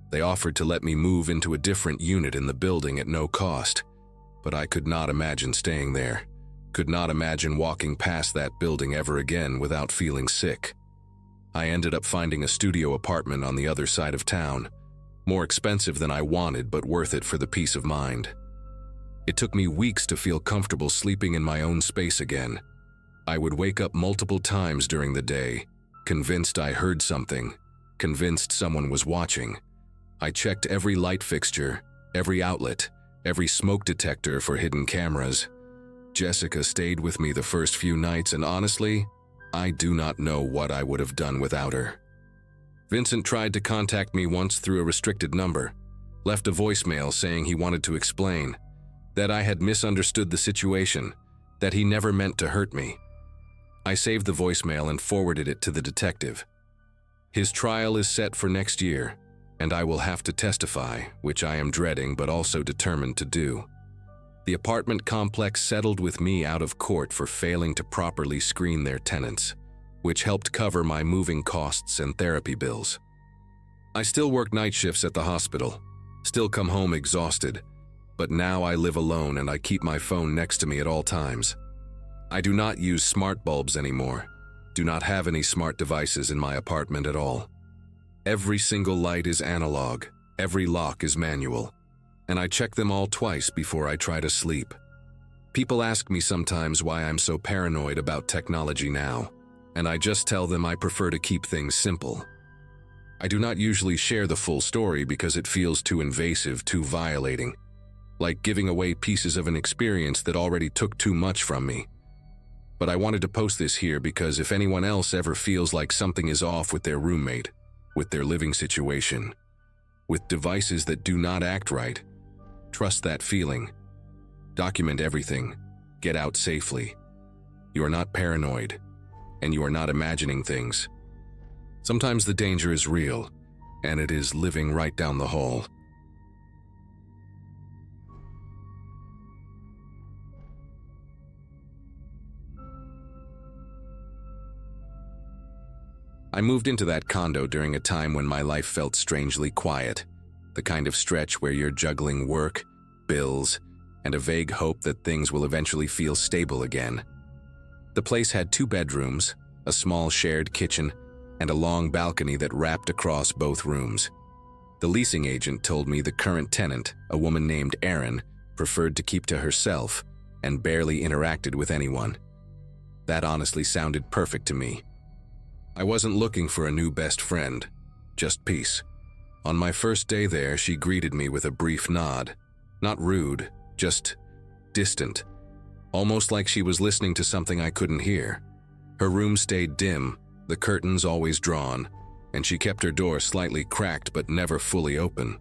A: They offered to let me move into a different unit in the building at no cost, but I could not imagine staying there, could not imagine walking past that building ever again without feeling sick. I ended up finding a studio apartment on the other side of town, more expensive than I wanted but worth it for the peace of mind. It took me weeks to feel comfortable sleeping in my own space again. I would wake up multiple times during the day, convinced I heard something, convinced someone was watching. I checked every light fixture, every outlet, every smoke detector for hidden cameras. Jessica stayed with me the first few nights, and honestly, I do not know what I would have done without her. Vincent tried to contact me once through a restricted number, left a voicemail saying he wanted to explain, that I had misunderstood the situation, that he never meant to hurt me. I saved the voicemail and forwarded it to the detective. His trial is set for next year, and I will have to testify, which I am dreading but also determined to do. The apartment complex settled with me out of court for failing to properly screen their tenants, which helped cover my moving costs and therapy bills. I still work night shifts at the hospital, still come home exhausted, but now I live alone and I keep my phone next to me at all times. I do not use smart bulbs anymore, do not have any smart devices in my apartment at all. Every single light is analog, every lock is manual, and I check them all twice before I try to sleep. People ask me sometimes why I'm so paranoid about technology now, and I just tell them I prefer to keep things simple. I do not usually share the full story because it feels too invasive, too violating, like giving away pieces of an experience that already took too much from me. But I wanted to post this here because if anyone else ever feels like something is off with their roommate, with their living situation, with devices that do not act right, trust that feeling. Document everything. Get out safely. You are not paranoid, and you are not imagining things. Sometimes the danger is real, and it is living right down the hall. I moved into that condo during a time when my life felt strangely quiet, the kind of stretch where you're juggling work, bills, and a vague hope that things will eventually feel stable again. The place had 2 bedrooms, a small shared kitchen, and a long balcony that wrapped across both rooms. The leasing agent told me the current tenant, a woman named Erin, preferred to keep to herself and barely interacted with anyone. That honestly sounded perfect to me. I wasn't looking for a new best friend, just peace. On my first day there, she greeted me with a brief nod. Not rude, just distant. Almost like she was listening to something I couldn't hear. Her room stayed dim, the curtains always drawn, and she kept her door slightly cracked but never fully open.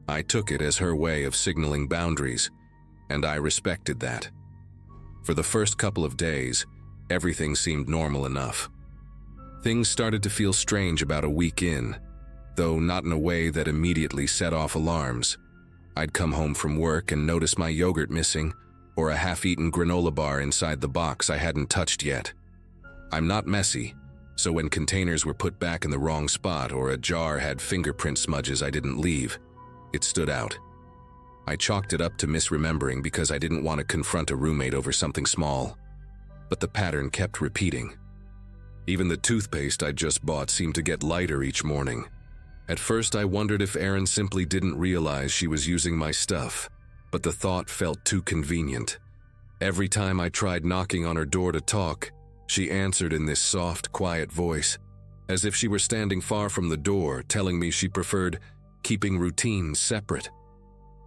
A: I took it as her way of signaling boundaries, and I respected that. For the first couple of days, everything seemed normal enough. Things started to feel strange about a week in, though not in a way that immediately set off alarms. I'd come home from work and notice my yogurt missing, or a half-eaten granola bar inside the box I hadn't touched yet. I'm not messy, so when containers were put back in the wrong spot or a jar had fingerprint smudges I didn't leave, it stood out. I chalked it up to misremembering because I didn't want to confront a roommate over something small, but the pattern kept repeating. Even the toothpaste I'd just bought seemed to get lighter each morning. At first I wondered if Erin simply didn't realize she was using my stuff, but the thought felt too convenient. Every time I tried knocking on her door to talk, she answered in this soft, quiet voice, as if she were standing far from the door, telling me she preferred keeping routines separate.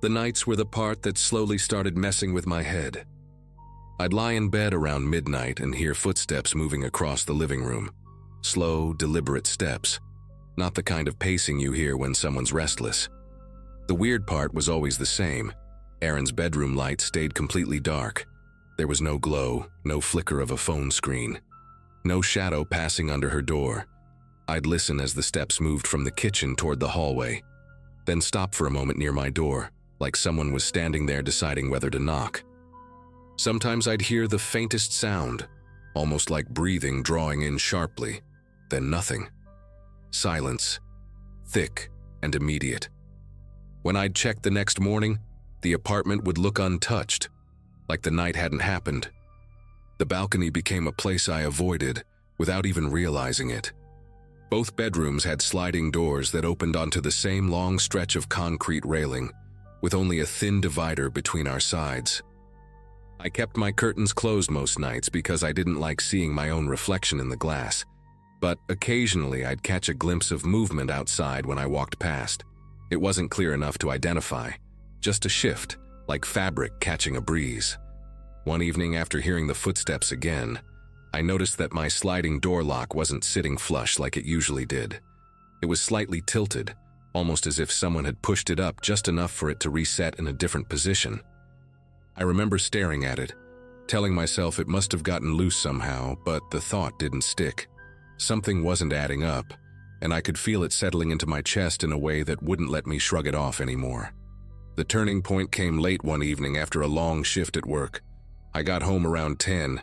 A: The nights were the part that slowly started messing with my head. I'd lie in bed around midnight and hear footsteps moving across the living room. Slow, deliberate steps. Not the kind of pacing you hear when someone's restless. The weird part was always the same. Erin's bedroom light stayed completely dark. There was no glow, no flicker of a phone screen, no shadow passing under her door. I'd listen as the steps moved from the kitchen toward the hallway, then stop for a moment near my door, like someone was standing there deciding whether to knock. Sometimes I'd hear the faintest sound, almost like breathing drawing in sharply, then nothing. Silence, thick and immediate. When I'd check the next morning, the apartment would look untouched, like the night hadn't happened. The balcony became a place I avoided without even realizing it. Both bedrooms had sliding doors that opened onto the same long stretch of concrete railing, with only a thin divider between our sides. I kept my curtains closed most nights because I didn't like seeing my own reflection in the glass, but occasionally I'd catch a glimpse of movement outside when I walked past. It wasn't clear enough to identify, just a shift, like fabric catching a breeze. One evening after hearing the footsteps again, I noticed that my sliding door lock wasn't sitting flush like it usually did. It was slightly tilted, almost as if someone had pushed it up just enough for it to reset in a different position. I remember staring at it, telling myself it must have gotten loose somehow, but the thought didn't stick. Something wasn't adding up, and I could feel it settling into my chest in a way that wouldn't let me shrug it off anymore. The turning point came late one evening after a long shift at work. I got home around 10,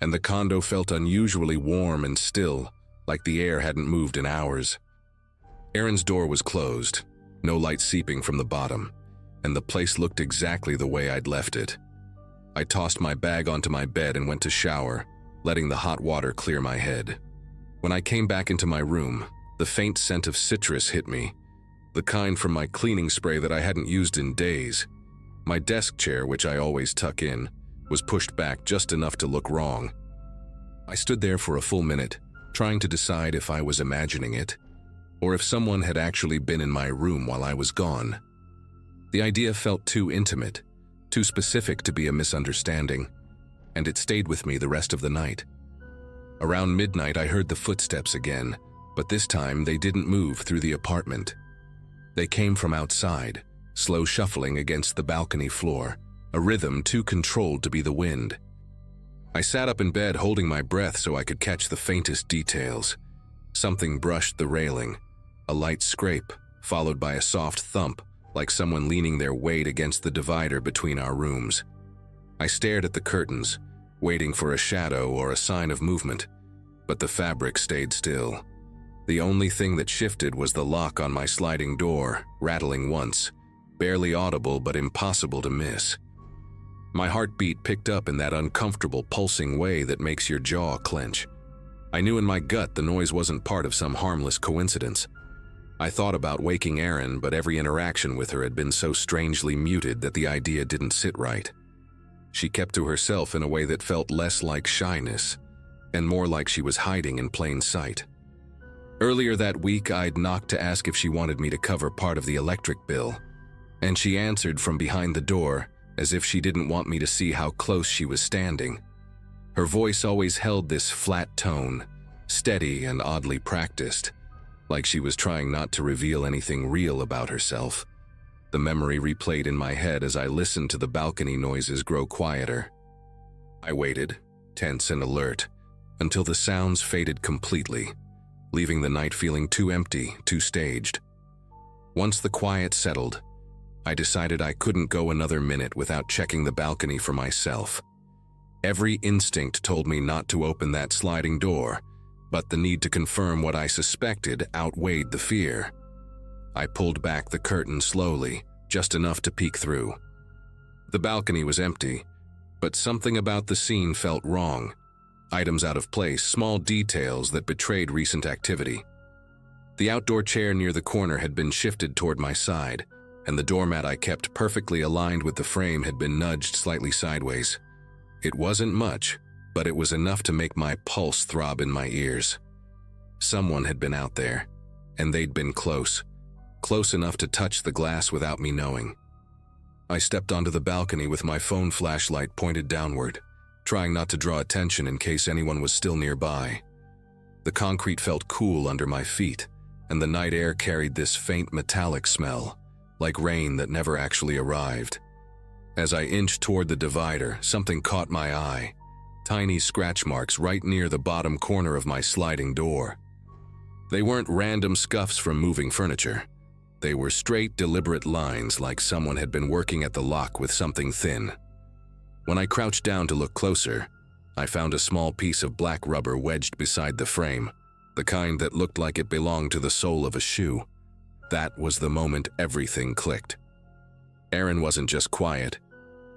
A: and the condo felt unusually warm and still, like the air hadn't moved in hours. Erin's door was closed, no light seeping from the bottom, and the place looked exactly the way I'd left it. I tossed my bag onto my bed and went to shower, letting the hot water clear my head. When I came back into my room, the faint scent of citrus hit me, the kind from my cleaning spray that I hadn't used in days. My desk chair, which I always tuck in, was pushed back just enough to look wrong. I stood there for a full minute, trying to decide if I was imagining it, or if someone had actually been in my room while I was gone. The idea felt too intimate, too specific to be a misunderstanding, and it stayed with me the rest of the night. Around midnight, I heard the footsteps again, but this time they didn't move through the apartment. They came from outside, slow shuffling against the balcony floor, a rhythm too controlled to be the wind. I sat up in bed holding my breath so I could catch the faintest details. Something brushed the railing, a light scrape, followed by a soft thump, like someone leaning their weight against the divider between our rooms. I stared at the curtains, waiting for a shadow or a sign of movement, but the fabric stayed still. The only thing that shifted was the lock on my sliding door, rattling once, barely audible but impossible to miss. My heartbeat picked up in that uncomfortable pulsing way that makes your jaw clench. I knew in my gut the noise wasn't part of some harmless coincidence. I thought about waking Erin, but every interaction with her had been so strangely muted that the idea didn't sit right. She kept to herself in a way that felt less like shyness, and more like she was hiding in plain sight. Earlier that week, I'd knocked to ask if she wanted me to cover part of the electric bill, and she answered from behind the door as if she didn't want me to see how close she was standing. Her voice always held this flat tone, steady and oddly practiced, like she was trying not to reveal anything real about herself. The memory replayed in my head as I listened to the balcony noises grow quieter. I waited, tense and alert, until the sounds faded completely, leaving the night feeling too empty, too staged. Once the quiet settled, I decided I couldn't go another minute without checking the balcony for myself. Every instinct told me not to open that sliding door, but the need to confirm what I suspected outweighed the fear. I pulled back the curtain slowly, just enough to peek through. The balcony was empty, but something about the scene felt wrong. Items out of place, small details that betrayed recent activity. The outdoor chair near the corner had been shifted toward my side, and the doormat I kept perfectly aligned with the frame had been nudged slightly sideways. It wasn't much, but it was enough to make my pulse throb in my ears. Someone had been out there, and they'd been close enough to touch the glass without me knowing. I stepped onto the balcony with my phone flashlight pointed downward, trying not to draw attention in case anyone was still nearby. The concrete felt cool under my feet, and the night air carried this faint metallic smell, like rain that never actually arrived. As I inched toward the divider, something caught my eye. Tiny scratch marks right near the bottom corner of my sliding door. They weren't random scuffs from moving furniture. They were straight, deliberate lines like someone had been working at the lock with something thin. When I crouched down to look closer, I found a small piece of black rubber wedged beside the frame, the kind that looked like it belonged to the sole of a shoe. That was the moment everything clicked. Erin wasn't just quiet.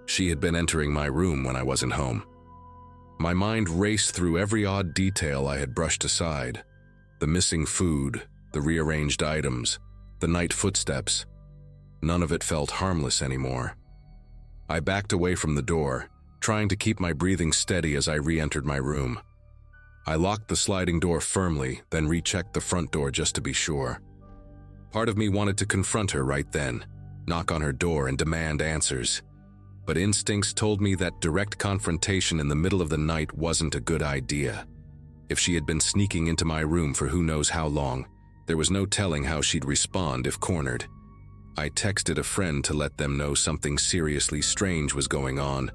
A: She had been entering my room when I wasn't home. My mind raced through every odd detail I had brushed aside. The missing food, the rearranged items, the night footsteps. None of it felt harmless anymore. I backed away from the door, trying to keep my breathing steady as I re-entered my room. I locked the sliding door firmly, then rechecked the front door just to be sure. Part of me wanted to confront her right then, knock on her door and demand answers. But instincts told me that direct confrontation in the middle of the night wasn't a good idea. If she had been sneaking into my room for who knows how long, there was no telling how she'd respond if cornered. I texted a friend to let them know something seriously strange was going on,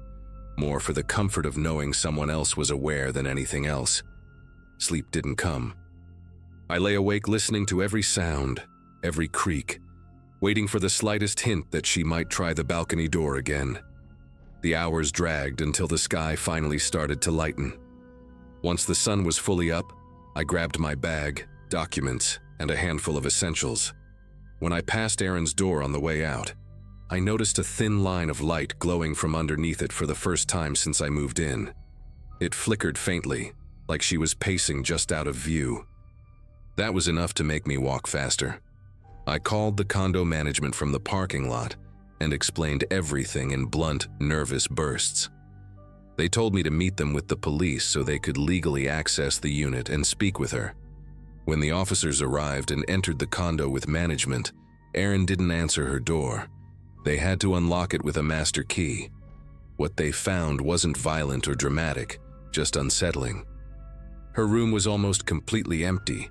A: more for the comfort of knowing someone else was aware than anything else. Sleep didn't come. I lay awake listening to every sound, every creak, waiting for the slightest hint that she might try the balcony door again. The hours dragged until the sky finally started to lighten. Once the sun was fully up, I grabbed my bag, documents, and a handful of essentials. When I passed Erin's door on the way out, I noticed a thin line of light glowing from underneath it for the first time since I moved in. It flickered faintly, like she was pacing just out of view. That was enough to make me walk faster. I called the condo management from the parking lot and explained everything in blunt, nervous bursts. They told me to meet them with the police so they could legally access the unit and speak with her. When the officers arrived and entered the condo with management, Erin didn't answer her door. They had to unlock it with a master key. What they found wasn't violent or dramatic, just unsettling. Her room was almost completely empty,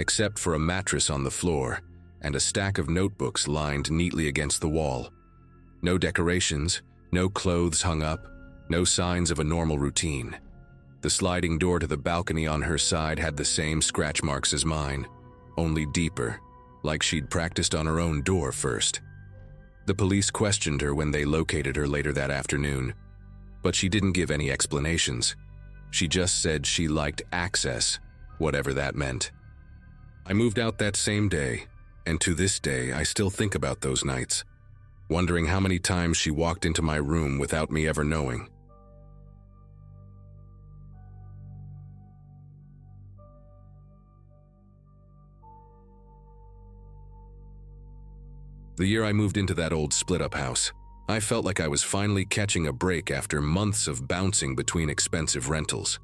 A: except for a mattress on the floor and a stack of notebooks lined neatly against the wall. No decorations, no clothes hung up, no signs of a normal routine. The sliding door to the balcony on her side had the same scratch marks as mine, only deeper, like she'd practiced on her own door first. The police questioned her when they located her later that afternoon, but she didn't give any explanations. She just said she liked access, whatever that meant. I moved out that same day, and to this day I still think about those nights, wondering how many times she walked into my room without me ever knowing. The year I moved into that old split-up house, I felt like I was finally catching a break after months of bouncing between expensive rentals.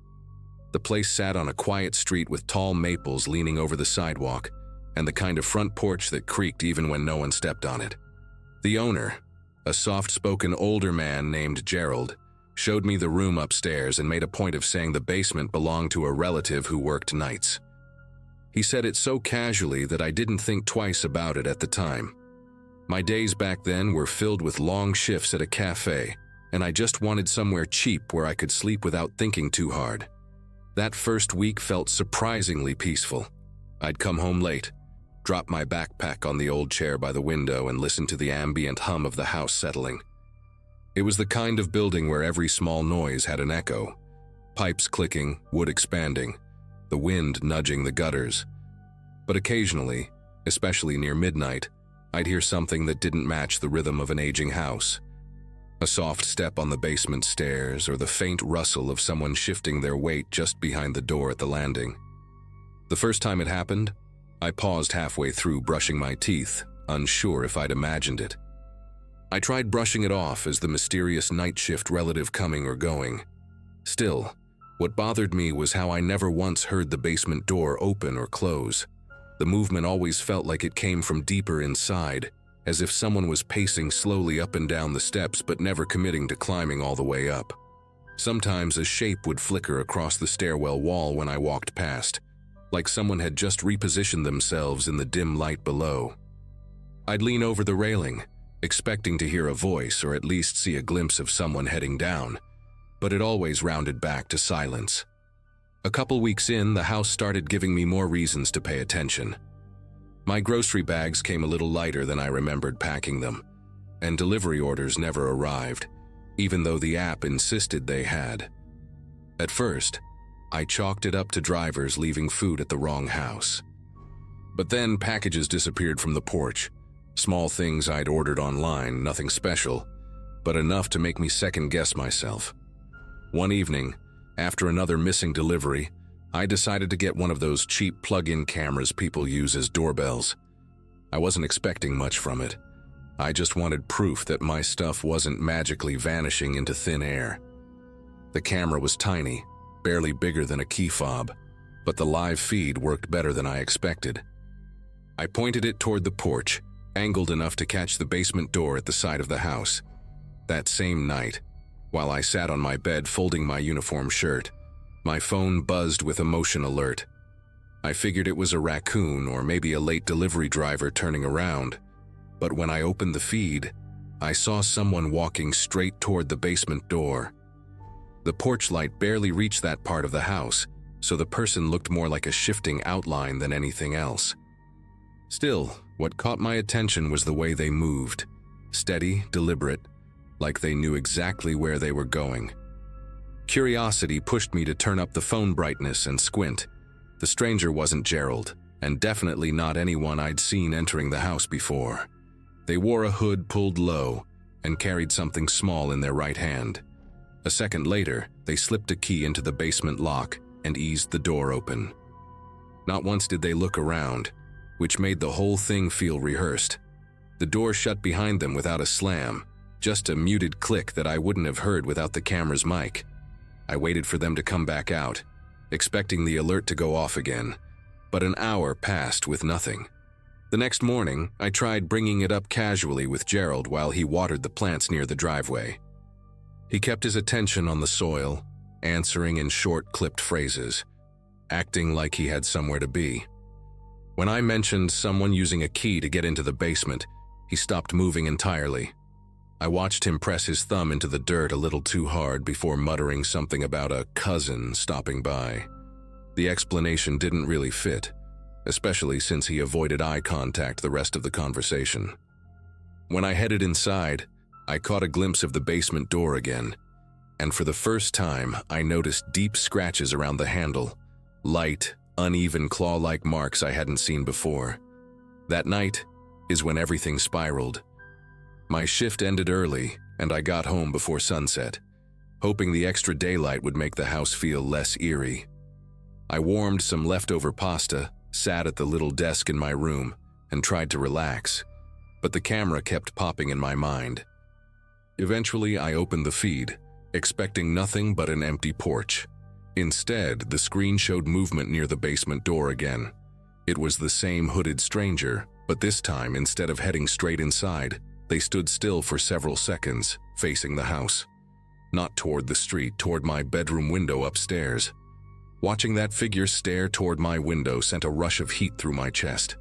A: The place sat on a quiet street with tall maples leaning over the sidewalk and the kind of front porch that creaked even when no one stepped on it. The owner, a soft-spoken older man named Gerald, showed me the room upstairs and made a point of saying the basement belonged to a relative who worked nights. He said it so casually that I didn't think twice about it at the time. My days back then were filled with long shifts at a cafe, and I just wanted somewhere cheap where I could sleep without thinking too hard. That first week felt surprisingly peaceful. I'd come home late, drop my backpack on the old chair by the window and listen to the ambient hum of the house settling. It was the kind of building where every small noise had an echo. Pipes clicking, wood expanding, the wind nudging the gutters. But occasionally, especially near midnight, I'd hear something that didn't match the rhythm of an aging house. A soft step on the basement stairs or the faint rustle of someone shifting their weight just behind the door at the landing. The first time it happened, I paused halfway through brushing my teeth, unsure if I'd imagined it. I tried brushing it off as the mysterious night shift relative coming or going. Still, what bothered me was how I never once heard the basement door open or close. The movement always felt like it came from deeper inside, as if someone was pacing slowly up and down the steps but never committing to climbing all the way up. Sometimes a shape would flicker across the stairwell wall when I walked past, like someone had just repositioned themselves in the dim light below. I'd lean over the railing, expecting to hear a voice or at least see a glimpse of someone heading down, but it always rounded back to silence. A couple weeks in, the house started giving me more reasons to pay attention. My grocery bags came a little lighter than I remembered packing them, and delivery orders never arrived, even though the app insisted they had. At first, I chalked it up to drivers leaving food at the wrong house. But then packages disappeared from the porch, small things I'd ordered online, nothing special, but enough to make me second-guess myself. One evening, after another missing delivery, I decided to get one of those cheap plug-in cameras people use as doorbells. I wasn't expecting much from it. I just wanted proof that my stuff wasn't magically vanishing into thin air. The camera was tiny, barely bigger than a key fob, but the live feed worked better than I expected. I pointed it toward the porch, angled enough to catch the basement door at the side of the house. That same night, while I sat on my bed folding my uniform shirt, my phone buzzed with a motion alert. I figured it was a raccoon or maybe a late delivery driver turning around, but when I opened the feed, I saw someone walking straight toward the basement door. The porch light barely reached that part of the house, so the person looked more like a shifting outline than anything else. Still, what caught my attention was the way they moved, steady, deliberate, like they knew exactly where they were going. Curiosity pushed me to turn up the phone brightness and squint. The stranger wasn't Gerald, and definitely not anyone I'd seen entering the house before. They wore a hood pulled low and carried something small in their right hand. A second later, they slipped a key into the basement lock and eased the door open. Not once did they look around, which made the whole thing feel rehearsed. The door shut behind them without a slam, just a muted click that I wouldn't have heard without the camera's mic. I waited for them to come back out, expecting the alert to go off again, but an hour passed with nothing. The next morning, I tried bringing it up casually with Gerald while he watered the plants near the driveway. He kept his attention on the soil, answering in short, clipped phrases, acting like he had somewhere to be. When I mentioned someone using a key to get into the basement, he stopped moving entirely. I watched him press his thumb into the dirt a little too hard before muttering something about a cousin stopping by. The explanation didn't really fit, especially since he avoided eye contact the rest of the conversation. When I headed inside, I caught a glimpse of the basement door again, and for the first time, I noticed deep scratches around the handle, light, uneven claw-like marks I hadn't seen before. That night is when everything spiraled. My shift ended early, and I got home before sunset, hoping the extra daylight would make the house feel less eerie. I warmed some leftover pasta, sat at the little desk in my room, and tried to relax, but the camera kept popping in my mind. Eventually, I opened the feed, expecting nothing but an empty porch. Instead, the screen showed movement near the basement door again. It was the same hooded stranger, but this time, instead of heading straight inside, they stood still for several seconds, facing the house. Not toward the street, toward my bedroom window upstairs. Watching that figure stare toward my window sent a rush of heat through my chest.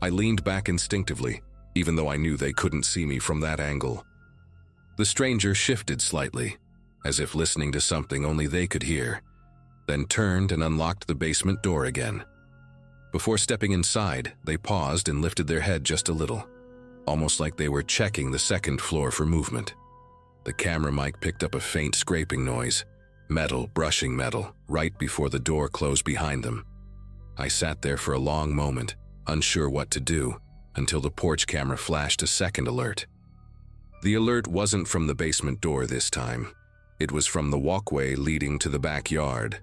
A: I leaned back instinctively, even though I knew they couldn't see me from that angle. The stranger shifted slightly, as if listening to something only they could hear, then turned and unlocked the basement door again. Before stepping inside, they paused and lifted their head just a little, almost like they were checking the second floor for movement. The camera mic picked up a faint scraping noise, metal brushing metal, right before the door closed behind them. I sat there for a long moment, unsure what to do, until the porch camera flashed a second alert. The alert wasn't from the basement door this time. It was from the walkway leading to the backyard.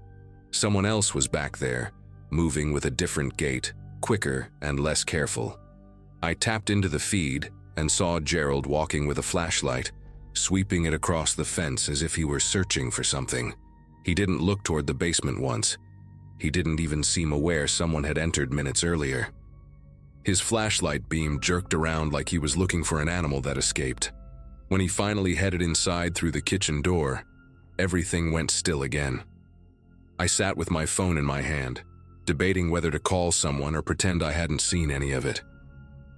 A: Someone else was back there, moving with a different gait, quicker and less careful. I tapped into the feed and saw Gerald walking with a flashlight, sweeping it across the fence as if he were searching for something. He didn't look toward the basement once. He didn't even seem aware someone had entered minutes earlier. His flashlight beam jerked around like he was looking for an animal that escaped. When he finally headed inside through the kitchen door, everything went still again. I sat with my phone in my hand, debating whether to call someone or pretend I hadn't seen any of it.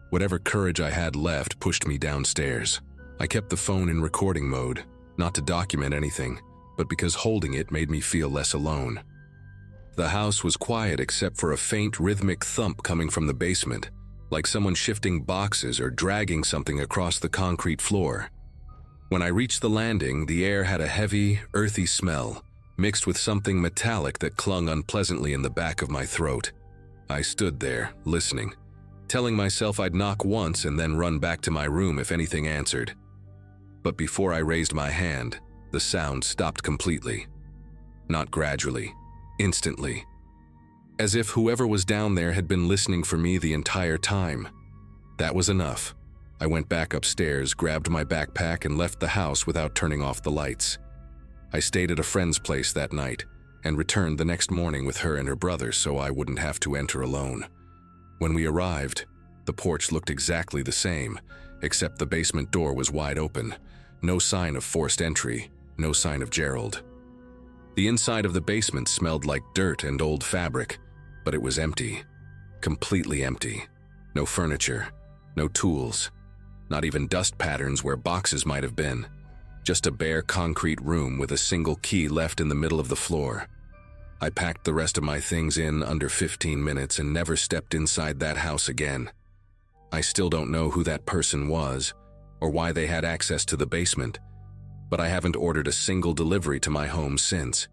A: Whatever courage I had left pushed me downstairs. I kept the phone in recording mode, not to document anything, but because holding it made me feel less alone. The house was quiet except for a faint rhythmic thump coming from the basement, like someone shifting boxes or dragging something across the concrete floor. When I reached the landing, the air had a heavy, earthy smell, mixed with something metallic that clung unpleasantly in the back of my throat. I stood there, listening, telling myself I'd knock once and then run back to my room if anything answered. But before I raised my hand, the sound stopped completely. Not gradually, instantly. As if whoever was down there had been listening for me the entire time. That was enough. I went back upstairs, grabbed my backpack, and left the house without turning off the lights. I stayed at a friend's place that night and returned the next morning with her and her brother so I wouldn't have to enter alone. When we arrived, the porch looked exactly the same, except the basement door was wide open. No sign of forced entry, no sign of Gerald. The inside of the basement smelled like dirt and old fabric, but it was empty. Completely empty. No furniture, no tools, not even dust patterns where boxes might have been. Just a bare concrete room with a single key left in the middle of the floor. I packed the rest of my things in under 15 minutes and never stepped inside that house again. I still don't know who that person was or why they had access to the basement, but I haven't ordered a single delivery to my home since.